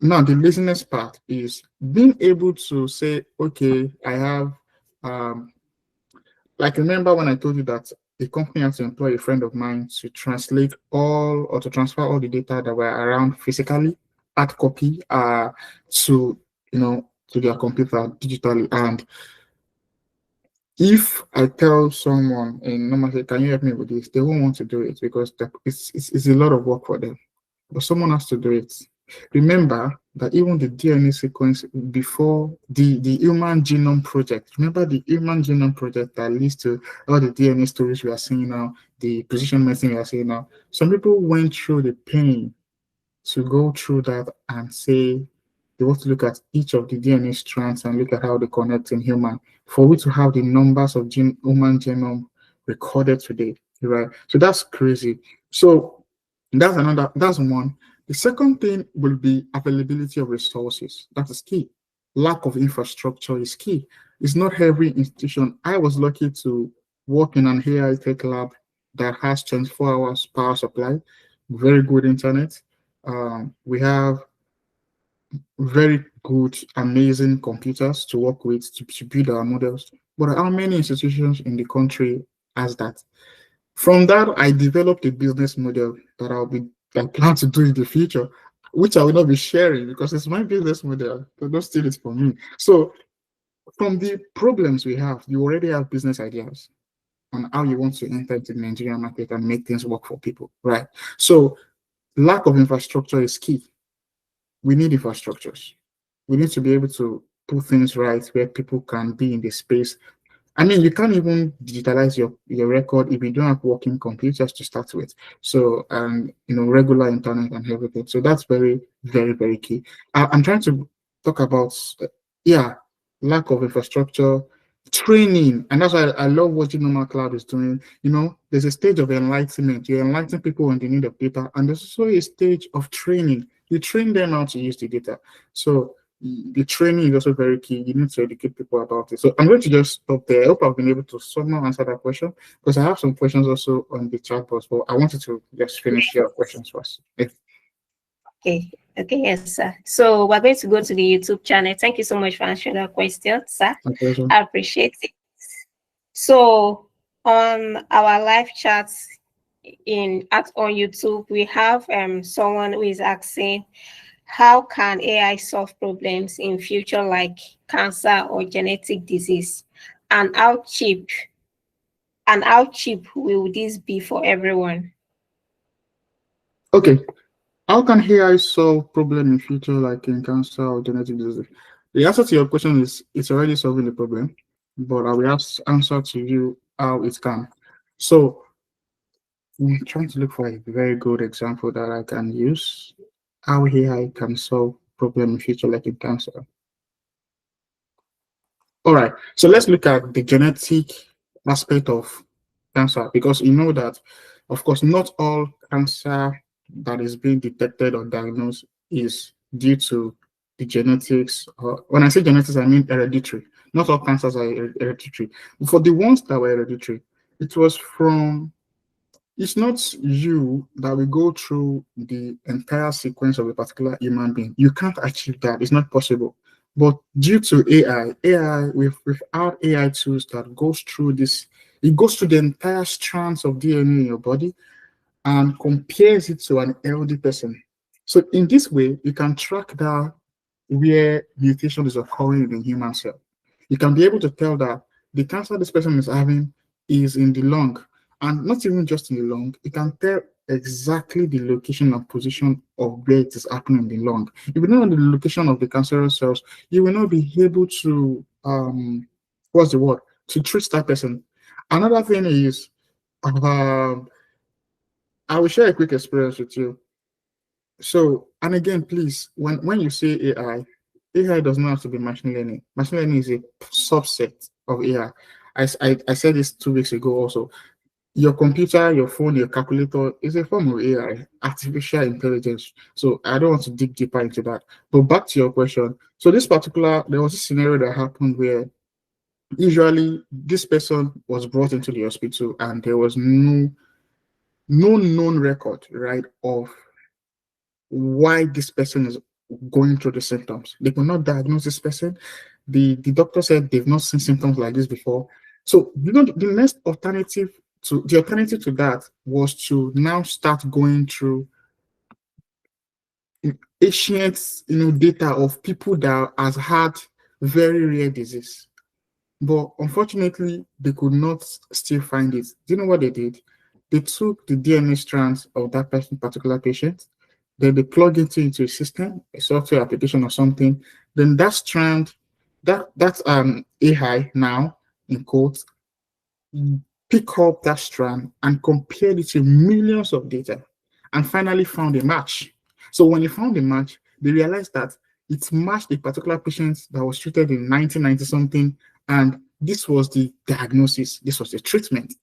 now the laziness part is being able to say, okay, I have, like, remember when I told you that the company has to employ a friend of mine to translate all or to transfer all the data that were around physically, hard copy, to to their computer digitally. And if I tell someone in normally, can you help me with this? They won't want to do it because it's a lot of work for them. But someone has to do it. Remember that even the DNA sequence before the Human Genome Project, remember the Human Genome Project that leads to all the DNA stories we are seeing now, the precision medicine we are seeing now. Some people went through the pain to go through that and say they want to look at each of the DNA strands and look at how they connect in human for we to have the numbers of human genome recorded today, right? So that's crazy. So that's one. The second thing will be availability of resources. That is key. Lack of infrastructure is key. It's not every institution. I was lucky to work in an AI tech lab that has 24 hours power supply, very good internet. We have very good, amazing computers to work with to build our models. But how many institutions in the country has that? From that, I developed a business model that I plan to do in the future, which I will not be sharing because it's my business model. So don't steal it from me. So from the problems we have, you already have business ideas on how you want to enter into the Nigerian market and make things work for people, right? So lack of infrastructure is key. We need infrastructures. We need to be able to put things right where people can be in the space. I mean, you can't even digitalize your record if you don't have working computers to start with. So, regular internet and everything. So that's very, very, very key. I'm trying to talk about, lack of infrastructure, training, and that's why I love what Genoma Cloud is doing. There's a stage of enlightenment. You enlighten people on the need of data, and there's also a stage of training. You train them how to use the data. So the training is also very key. You need to educate people about it. So I'm going to just stop there. I hope I've been able to somehow answer that question because I have some questions also on the chat box, but I wanted to just finish your questions first. Okay, yes, sir. So we're going to go to the YouTube channel. Thank you so much for answering that question, sir. My pleasure. I appreciate it. So on our live chats on YouTube, we have someone who is asking, how can AI solve problems in future like cancer or genetic disease, and how cheap will this be for everyone? Okay. How can AI solve problem in future like in cancer or genetic disease? The answer to your question is it's already solving the problem, but I will answer to you how it can. So I'm trying to look for a very good example that I can use how AI can solve problem in future like in cancer. All right, so let's look at the genetic aspect of cancer, because you know that, of course, not all cancer that is being detected or diagnosed is due to the genetics. When I say genetics, I mean hereditary. Not all cancers are hereditary. For the ones that were hereditary, it was from, it's not you that will go through the entire sequence of a particular human being. You can't achieve that. It's not possible. But due to we've had AI tools that goes through this. It goes through the entire strands of DNA in your body and compares it to an healthy person. So in this way, you can track that where mutation is occurring in the human cell. You can be able to tell that the cancer this person is having is in the lung, and not even just in the lung. You can tell exactly the location and position of where it is happening in the lung. If you don't know the location of the cancerous cells, you will not be able to what's the word, to treat that person. Another thing is, um, I will share a quick experience with you. So, and again, please, when you say AI does not have to be machine learning. Machine learning is a subset of AI. I said this 2 weeks ago also. Your computer, your phone, your calculator is a form of AI, artificial intelligence. So I don't want to dig deeper into that. But back to your question. So there was a scenario that happened where usually this person was brought into the hospital and there was no known record, right, of why this person is going through the symptoms. They could not diagnose this person. The doctor said they've not seen symptoms like this before. So the alternative to that was to now start going through ancient data of people that has had very rare disease. But unfortunately, they could not still find it. Do you know what they did? They took the DNA strands of that particular patient, then they plug it into a system, a software application or something. Then that strand, that's AI now in quotes, pick up that strand and compare it to millions of data, and finally found a match. So when they found a match, they realized that it matched a particular patient that was treated in 1990 something, and this was the diagnosis, this was the treatment.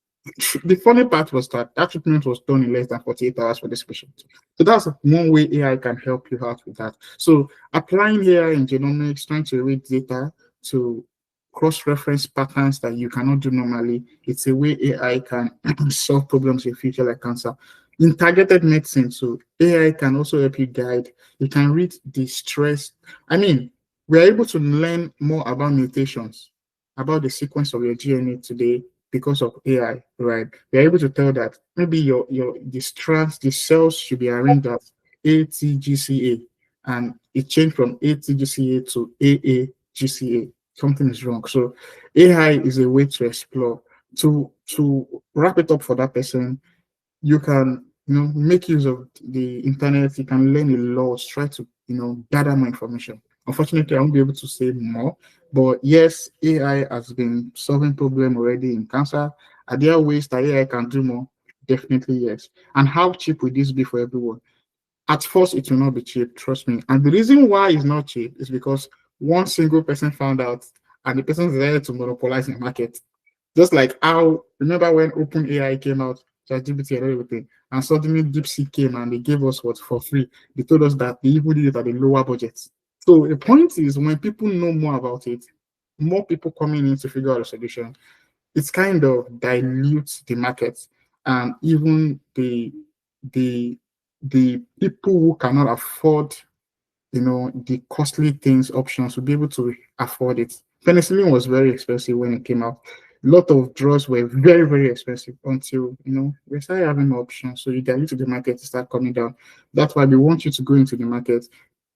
The funny part was that that treatment was done in less than 48 hours for this patient. So that's one way AI can help you out with that. So applying AI in genomics, trying to read data to cross-reference patterns that you cannot do normally, it's a way AI can solve problems in future like cancer. In targeted medicine, so AI can also help you guide. You can read the stress. I mean, we're able to learn more about mutations, about the sequence of your DNA today because of AI, right? We're able to tell that maybe the strands, the cells should be arranged as ATGCA, and it changed from ATGCA to AAGCA. Something is wrong. So AI is a way to explore. To wrap it up for that person, you can make use of the internet. You can learn a lot, try to gather more information. Unfortunately, I won't be able to say more, but yes, AI has been solving problem already in cancer. Are there ways that AI can do more? Definitely yes. And how cheap will this be for everyone? At first it will not be cheap, trust me. And the reason why it's not cheap is because one single person found out and the person decided to monopolize the market. Just like how, remember when OpenAI came out, ChatGPT and everything, and suddenly DeepSeek came and they gave us what for free. They told us that they even did it at a lower budget. So the point is, when people know more about it, more people coming in to figure out a solution, it's kind of dilutes the market, and even the the people who cannot afford the costly things options will be able to afford it. Penicillin was very expensive when it came out. A lot of drugs were very, very expensive until we started having options. So you dilute the market to start coming down. That's why we want you to go into the market,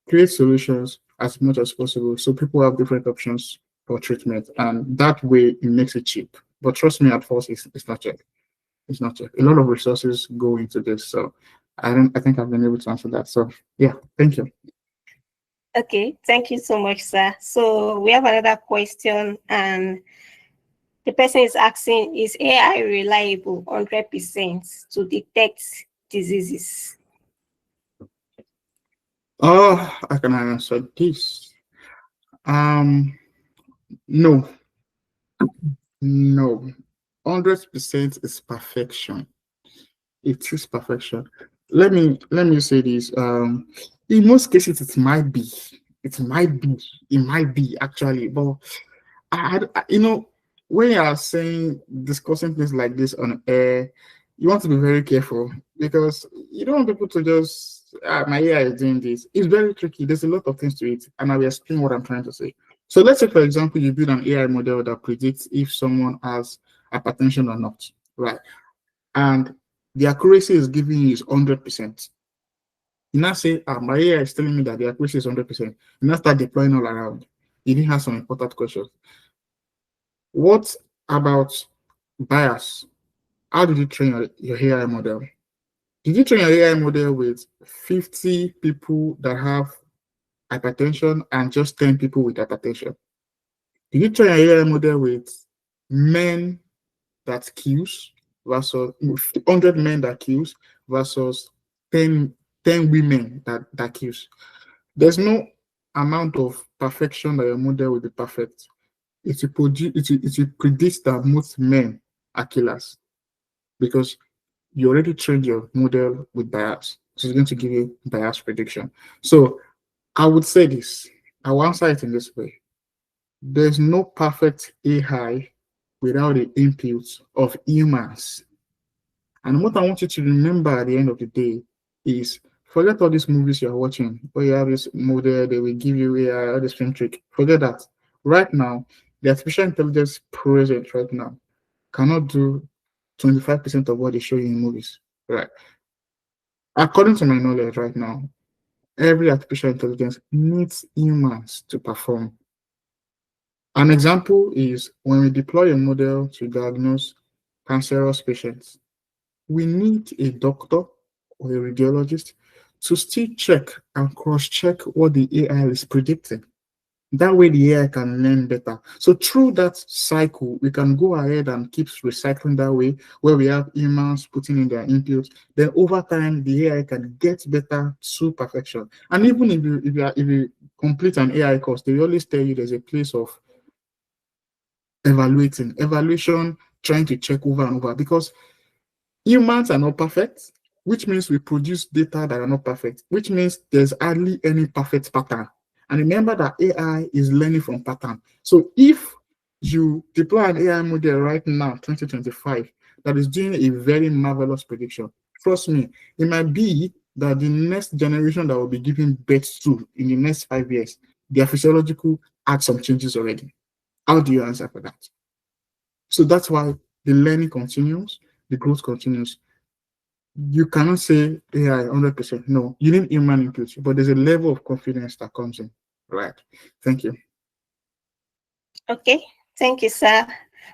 create solutions as much as possible so people have different options for treatment. And that way it makes it cheap. But trust me, at first it's not cheap. It's not cheap. A lot of resources go into this. So I think I've been able to answer that. So yeah, thank you. Okay, thank you so much, sir. So we have another question, and the person is asking, is AI reliable 100% to detect diseases? Oh, I can answer this. No, no. 100% is perfection. It is perfection. Let me say this. In most cases, it might be actually, but when you are saying discussing things like this on air, you want to be very careful because you don't want people to just my AI is doing this. It's very tricky. There's a lot of things to it, and I will explain what I'm trying to say. So let's say, for example, you build an AI model that predicts if someone has hypertension or not, right? And the accuracy is giving you is 100%. You now say, my AI is telling me that the accuracy is 100%. You now start deploying all around. You didn't have some important questions. What about bias? How did you train your AI model? Did you train your AI model with 50 people that have hypertension and just 10 people with hypertension? Did you train your AI model with men that kills versus 100 men that kills versus 10 women that kills? There's no amount of perfection that your model will be perfect. It will predict that most men are killers because you already trained your model with bias. So it's going to give you bias prediction. So I would say this. I will answer it in this way. There's no perfect AI without the input of humans. And what I want you to remember at the end of the day is forget all these movies you're watching, where you have this model, they will give you AI, all this film trick. Forget that. Right now, the artificial intelligence present right now cannot do 25% of what they show you in movies. Right. According to my knowledge right now, every artificial intelligence needs humans to perform. An example is when we deploy a model to diagnose cancerous patients, we need a doctor or a radiologist to still check and cross-check what the AI is predicting. That way the AI can learn better. So through that cycle, we can go ahead and keep recycling that way, where we have humans putting in their inputs. Then over time, the AI can get better to perfection. And even if you complete an AI course, they always tell you there's a place of evaluation, trying to check over and over, because humans are not perfect, which means we produce data that are not perfect, which means there's hardly any perfect pattern. And remember that AI is learning from pattern. So if you deploy an AI model right now, 2025, that is doing a very marvelous prediction, trust me, it might be that the next generation that will be giving birth to in the next 5 years, their physiological had some changes already. How do you answer for that? So that's why the learning continues, the growth continues. You cannot say AI 100%. No, you need human input, but there's a level of confidence that comes in. Right. Thank you. Okay. Thank you, sir.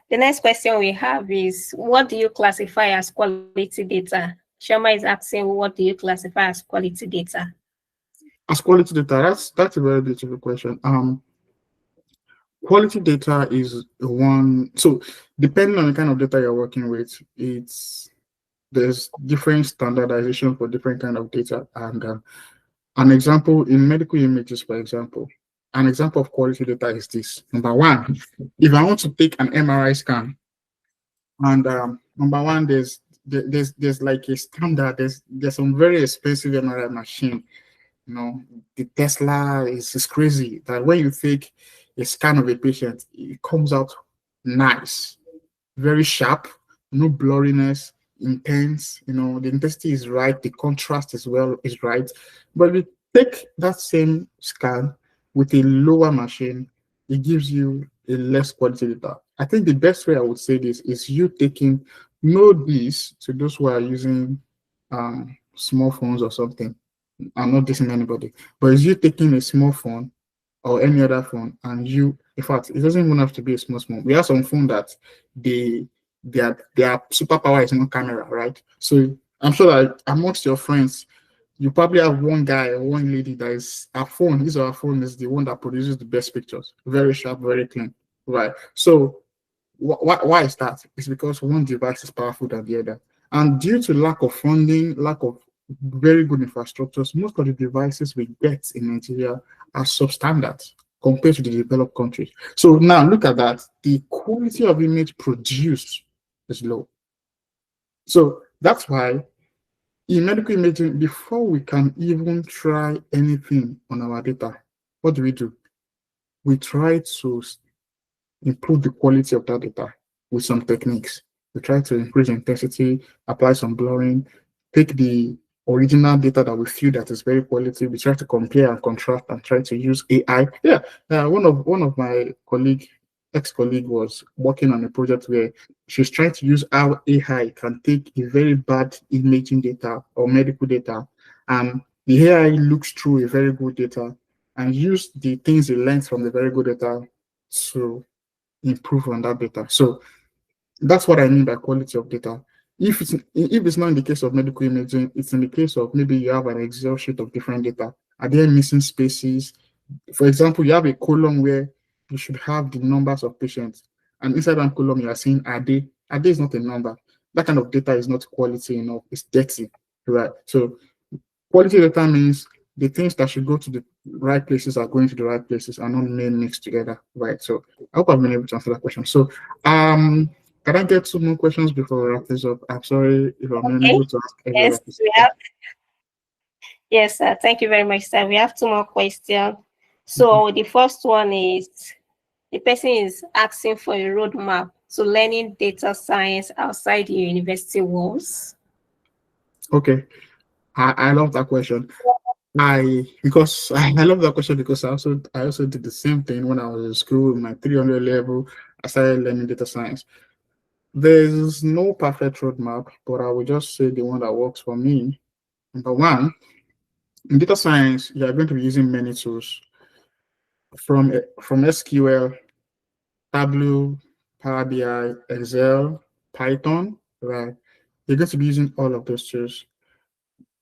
The next question we have is, what do you classify as quality data? Shoma is asking, what do you classify as quality data? As quality data, that's a very beautiful question. Quality data is one. So depending on the kind of data you're working with, there's different standardization for different kind of data. And an example in medical images, for example, an example of quality data is this. Number one, if I want to take an MRI scan, and number one, there's like a standard. There's some very expensive MRI machine. You know, the Tesla is crazy that when you take a scan of a patient, it comes out nice, very sharp, no blurriness, intense. You know, the intensity is right, the contrast as well is right. But if you take that same scan with a lower machine, it gives you a less quality data. I think the best way I would say this is you taking this to those who are using small phones or something. I'm not dissing anybody, but is you taking a small phone or any other phone and in fact, it doesn't even have to be a small phone. We have some phone that their superpower is not camera, right? So I'm sure that amongst your friends, you probably have one guy or one lady that is her phone, his or her phone is the one that produces the best pictures. Very sharp, very clean, right? So why is that? It's because one device is powerful than the other. And due to lack of funding, lack of very good infrastructures, most of the devices we get in Nigeria are substandard compared to the developed countries. So now look at that. The quality of image produced is low. So that's why in medical imaging, before we can even try anything on our data, what do? We try to improve the quality of that data with some techniques. We try to increase intensity, apply some blurring, take the original data that we feel that is very quality. We try to compare and contrast and try to use AI. Yeah, one of my ex-colleague was working on a project where she's trying to use how AI can take a very bad imaging data or medical data, and the AI looks through a very good data and use the things it learns from the very good data to improve on that data. So that's what I mean by quality of data. If it's not in the case of medical imaging, it's in the case of maybe you have an Excel sheet of different data. Are there missing spaces? For example, you have a column where you should have the numbers of patients, and inside that column you are saying are they? Are they is not a number. That kind of data is not quality enough. It's dirty, right? So quality data means the things that should go to the right places are going to the right places and not mixed together, right? So I hope I've been able to answer that question. So can I get 2 more questions before we wrap this up? I'm sorry if I'm unable to ask every other Yes, question. we have. Yes, sir. Thank you very much, sir. We have 2 more questions. So the first one is the person is asking for a roadmap to learning data science outside the university walls. Okay, I love that question. I love that question because I also did the same thing when I was in school, my 300 level. I started learning data science. There's no perfect roadmap, but I would just say the one that works for me. Number one, in data science, you are going to be using many tools from SQL, Tableau, Power BI, Excel, Python, right? You're going to be using all of those tools.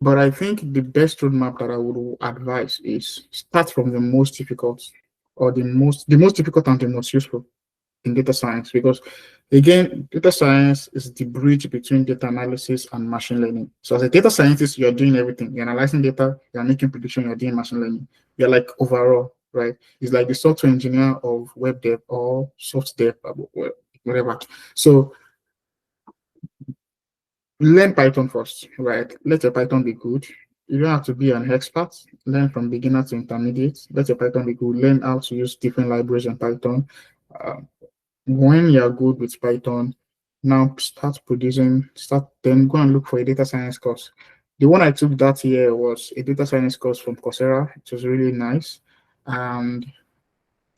But I think the best roadmap that I would advise is start from the most difficult or the most difficult and the most useful in data science, because again, data science is the bridge between data analysis and machine learning. So as a data scientist, you're doing everything. You're analyzing data, you're making prediction, you're doing machine learning. You're like overall, right? It's like the software engineer of web dev or soft dev, whatever. So learn Python first, right? Let your Python be good. You don't have to be an expert. Learn from beginner to intermediate. Let your Python be good. Learn how to use different libraries in Python. When you're good with Python, now then go and look for a data science course. The one I took that year was a data science course from Coursera. It was really nice. And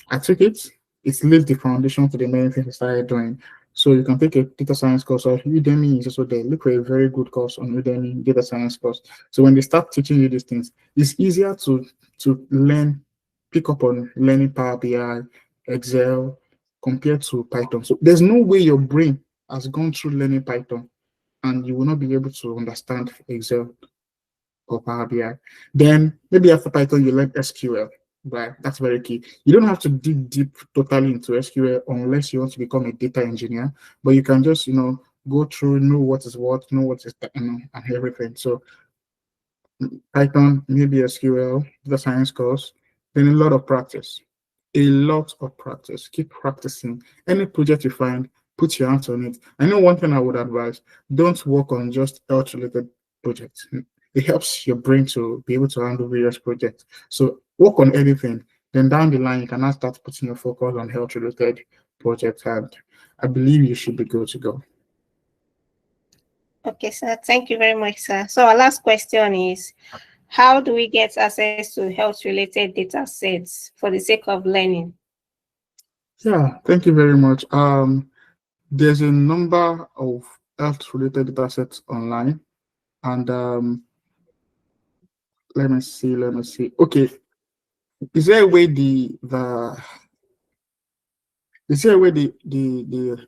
I took it. It laid the foundation for the main things I started doing. So you can take a data science course, or Udemy is also there. Look for a very good course on Udemy, data science course. So when they start teaching you these things, it's easier to learn, pick up on learning Power BI, Excel, compared to Python. So there's no way your brain has gone through learning Python and you will not be able to understand Excel or Power BI. Then maybe after Python, you learn SQL, right? That's very key. You don't have to dig deep totally into SQL unless you want to become a data engineer, but you can just, go through, know what is what, know what is, and everything. So Python, maybe SQL, data science course, then a lot of practice. A lot of practice. Keep practicing. Any project you find, put your hands on it. I know one thing I would advise, don't work on just health-related projects. It helps your brain to be able to handle various projects. So work on anything. Then down the line, you can now start putting your focus on health-related projects, and I believe you should be good to go. Okay, sir. Thank you very much, sir. So our last question is, how do we get access to health-related data sets for the sake of learning? Yeah, thank you very much. There's a number of health-related data sets online, and let me see. Okay, is there a way the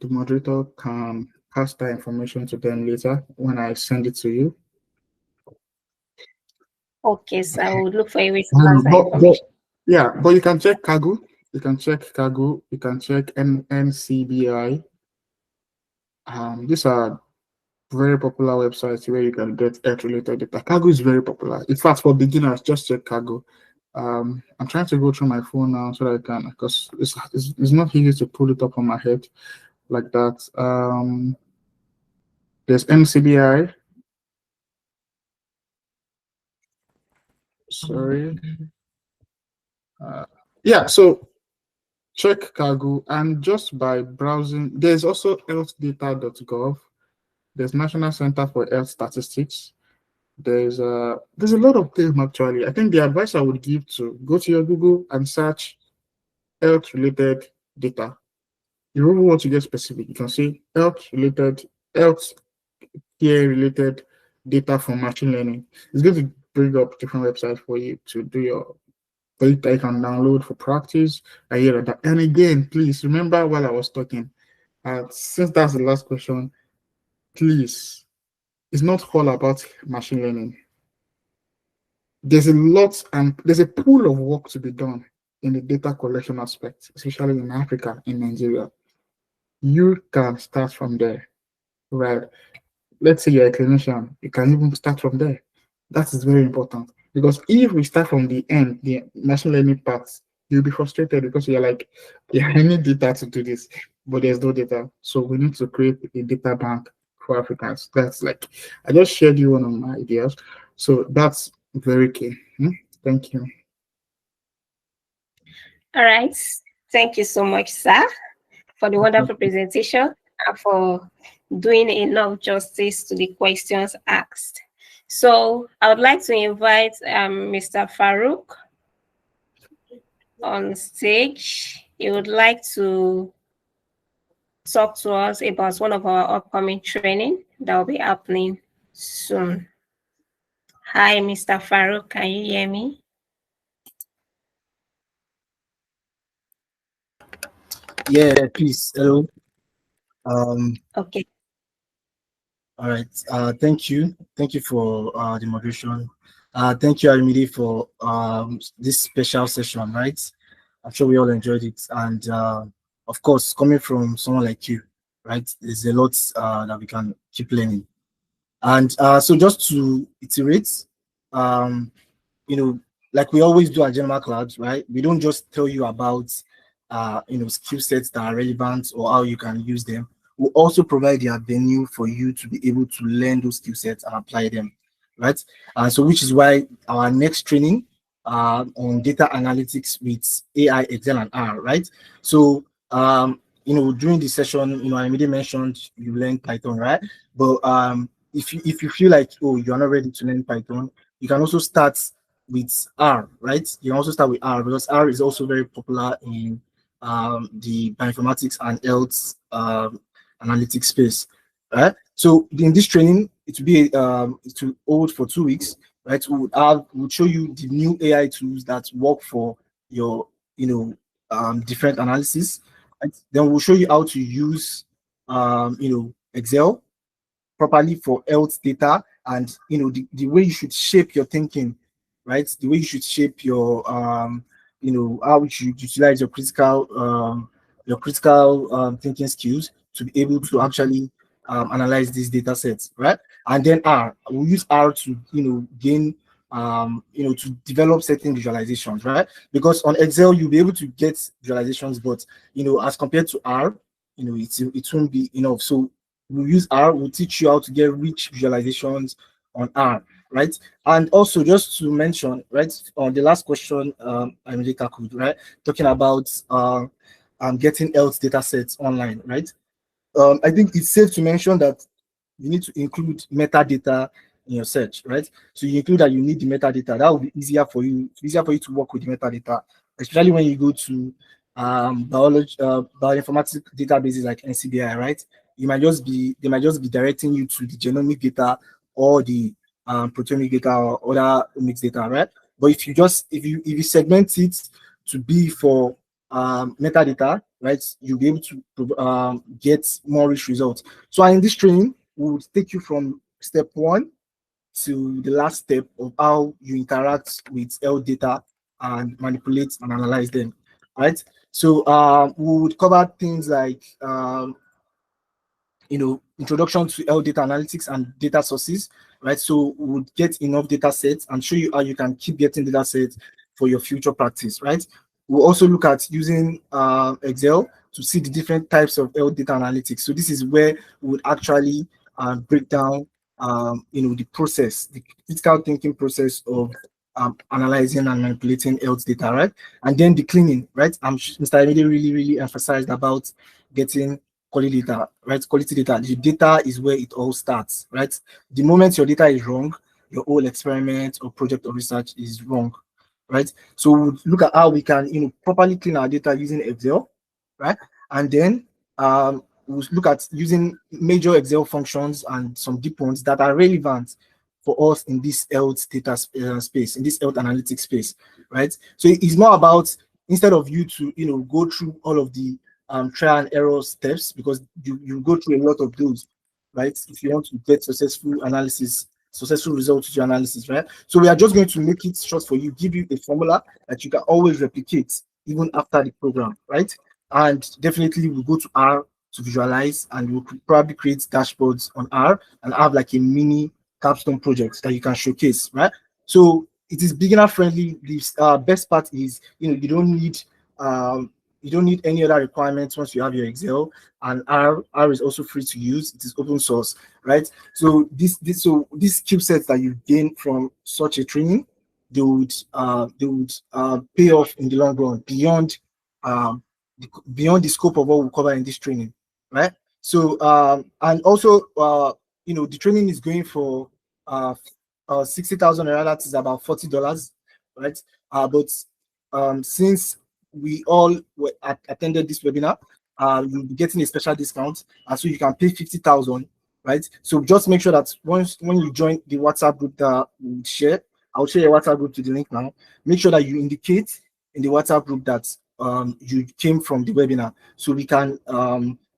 moderator can pass that information to them later when I send it to you? Okay, so I would look for a way to No, pass that information. but you can check Kaggle. You can check Kaggle. You can check NCBI. These are very popular websites where you can get health-related data. Kaggle is very popular. In fact, for beginners, just check Kaggle. I'm trying to go through my phone now so that I can, because it's not easy to pull it up on my head like that. There's NCBI. Sorry. Yeah, so check Kaggle, and just by browsing, there's also healthdata.gov. There's National Center for Health Statistics. There's a lot of them actually. I think the advice I would give to go to your Google and search health-related data. You really want to get specific, you can say health care related data from machine learning. It's going to bring up different websites for you to do your data you can download for practice. I hear that. And again, please remember while I was talking, since that's the last question, please, it's not all about machine learning. There's a lot and there's a pool of work to be done in the data collection aspect, especially in Africa, in Nigeria. You can start from there, right? Let's say you're a clinician, you can even start from there. That is very important, because if we start from the end, the machine learning part, you'll be frustrated because you're like, yeah, I need data to do this, but there's no data. So we need to create a data bank for Africans. That's like, I just shared you one of my ideas. So that's very key. Thank you. All right. Thank you so much, sir, for the wonderful presentation and for doing enough justice to the questions asked. So I would like to invite Mr. Farouk on stage. He would like to talk to us about one of our upcoming training that will be happening soon. Hi, Mr. Farouk, can you hear me? Yeah, please. Hello. Okay. All right. Thank you. Thank you for the moderation. Thank you, Arimide, for this special session, right? I'm sure we all enjoyed it. And of course, coming from someone like you, right, there's a lot that we can keep learning. And so just to iterate, like we always do at General Cloud, right? We don't just tell you about, skill sets that are relevant or how you can use them. We also provide the avenue for you to be able to learn those skill sets and apply them, right? So which is why our next training on data analytics with AI, Excel, and R, right? So, during the session, I already mentioned you learned Python, right? But if you feel like, oh, you're not ready to learn Python, you can also start with R, right? You can also start with R because R is also very popular in the bioinformatics and health analytics space, right? So in this training, it will hold for 2 weeks, right? We'll show you the new AI tools that work for your different analysis. Right? Then we'll show you how to use Excel properly for health data, and the way you should shape your thinking, right? The way you should shape your how you should utilize your critical thinking skills to be able to actually analyze these data sets, right? And then R, we'll use R to gain to develop certain visualizations, right? Because on Excel you'll be able to get visualizations, but as compared to R, it won't be enough. So we'll use R, we'll teach you how to get rich visualizations on R, right? And also just to mention, right, on the last question, America could, right, talking about getting health data sets online, right? I think it's safe to mention that you need to include metadata in your search, right? So you include that you need the metadata. That will be easier for you to work with the metadata, especially when you go to bioinformatics databases like NCBI, right? They might just be directing you to the genomic data or the proteomic data or other omics data, right? But if you segment it to be for metadata, right, you'll be able to get more rich results. So in this training, we will take you from step 1 to the last step of how you interact with health data and manipulate and analyze them, right? So we would cover things like introduction to health data analytics and data sources, right? So we would get enough data sets and show you how you can keep getting data sets for your future practice, right? We'll also look at using Excel to see the different types of health data analytics. So this is where we would actually break down, the process, the critical thinking process of analyzing and manipulating health data, right? And then the cleaning, right? Mr. Emide really emphasized about getting quality data, right? Quality data. The data is where it all starts, right? The moment your data is wrong, your whole experiment or project or research is wrong, right? So we'll look at how we can, properly clean our data using Excel, right? And then we'll look at using major Excel functions and some deep ones that are relevant for us in this health data space, in this health analytics space, right? So it's more about, instead of you to go through all of the trial and error steps, because you go through a lot of those, right? If you want to get successful results to your analysis, right? So we are just going to make it short for you, give you a formula that you can always replicate even after the program, right? And definitely we'll go to R to visualize, and we'll probably create dashboards on R and have like a mini capstone project that you can showcase, right? So it is beginner friendly. The best part is, you don't need any other requirements once you have your Excel, and R is also free to use. It is open source, right? So these skill sets that you gain from such a training, they would pay off in the long run beyond the scope of what we cover in this training, right? So and also the training is going for 60,000 naira. That is about $40, right? But since we all attended this webinar, you'll be getting a special discount, and so you can pay 50,000, right? So just make sure that when you join the WhatsApp group that we share, I'll share your WhatsApp group to the link now. Make sure that you indicate in the WhatsApp group that you came from the webinar, so we can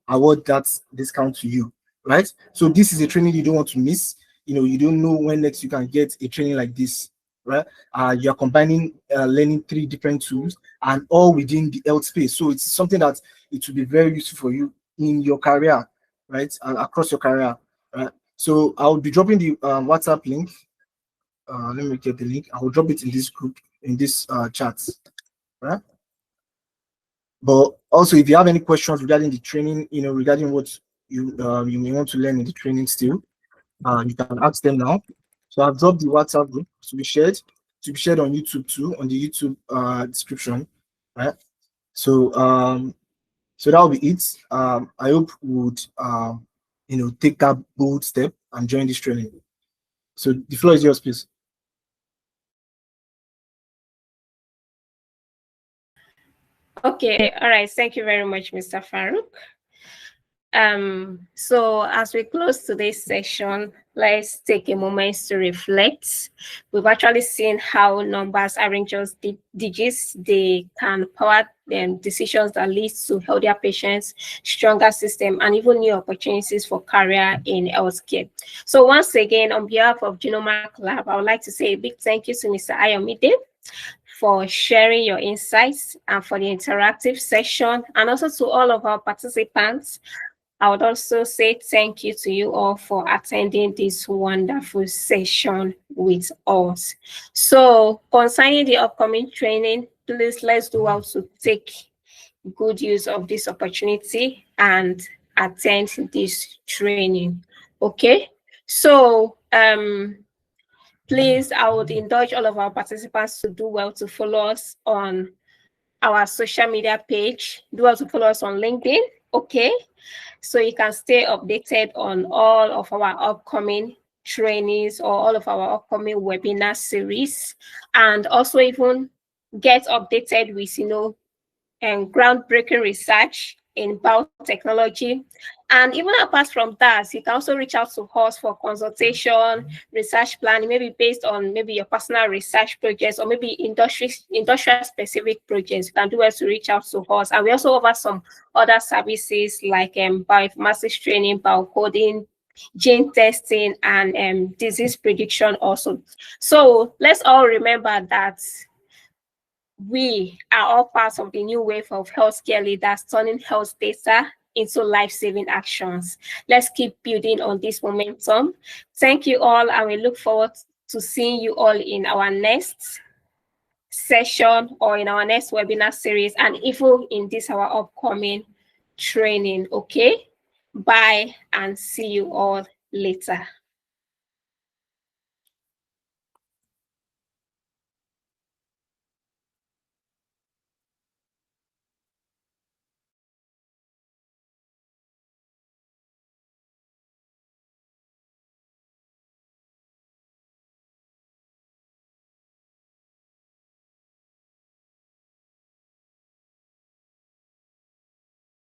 award that discount to you, right? So this is a training you don't want to miss. You don't know when next you can get a training like this, right? You're combining learning 3 different tools, and all within the health space. So it's something that it will be very useful for you in your career, right? And across your career, right? So I'll be dropping the WhatsApp link. Let me get the link. I will drop it in this group, in this chat, right? But also, if you have any questions regarding the training, regarding what you may want to learn in the training still, you can ask them now. So I've dropped the WhatsApp group to be shared on YouTube too, on the YouTube description, right? So so that'll be it. I hope you would take that bold step and join this training. So the floor is yours, please. Okay, all right. Thank you very much, Mr. Farouk. So as we close today's session, let's take a moment to reflect. We've actually seen how numbers aren't just digits. They can power decisions that lead to healthier patients, stronger system, and even new opportunities for career in healthcare. So once again, on behalf of Genomic Lab, I would like to say a big thank you to Mr. Ayomide for sharing your insights and for the interactive session, and also to all of our participants. I would also say thank you to you all for attending this wonderful session with us. So concerning the upcoming training, please let's do well to take good use of this opportunity and attend this training. Okay, so please, I would indulge all of our participants to do well to follow us on our social media page. Do well to follow us on LinkedIn, okay? So you can stay updated on all of our upcoming trainings or all of our upcoming webinar series, and also even get updated with, groundbreaking research in biotechnology. And even apart from that, you can also reach out to us for consultation, research planning, maybe based on maybe your personal research projects or maybe industrial specific projects. You can do well to reach out to us. And we also offer some other services like bioinformatics training, biocoding, gene testing, and disease prediction also. So let's all remember that we are all part of the new wave of healthcare leaders turning health data into life-saving actions. Let's keep building on this momentum. Thank you all, and we look forward to seeing you all in our next session or in our next webinar series, and even in this our upcoming training. Okay, bye and see you all later.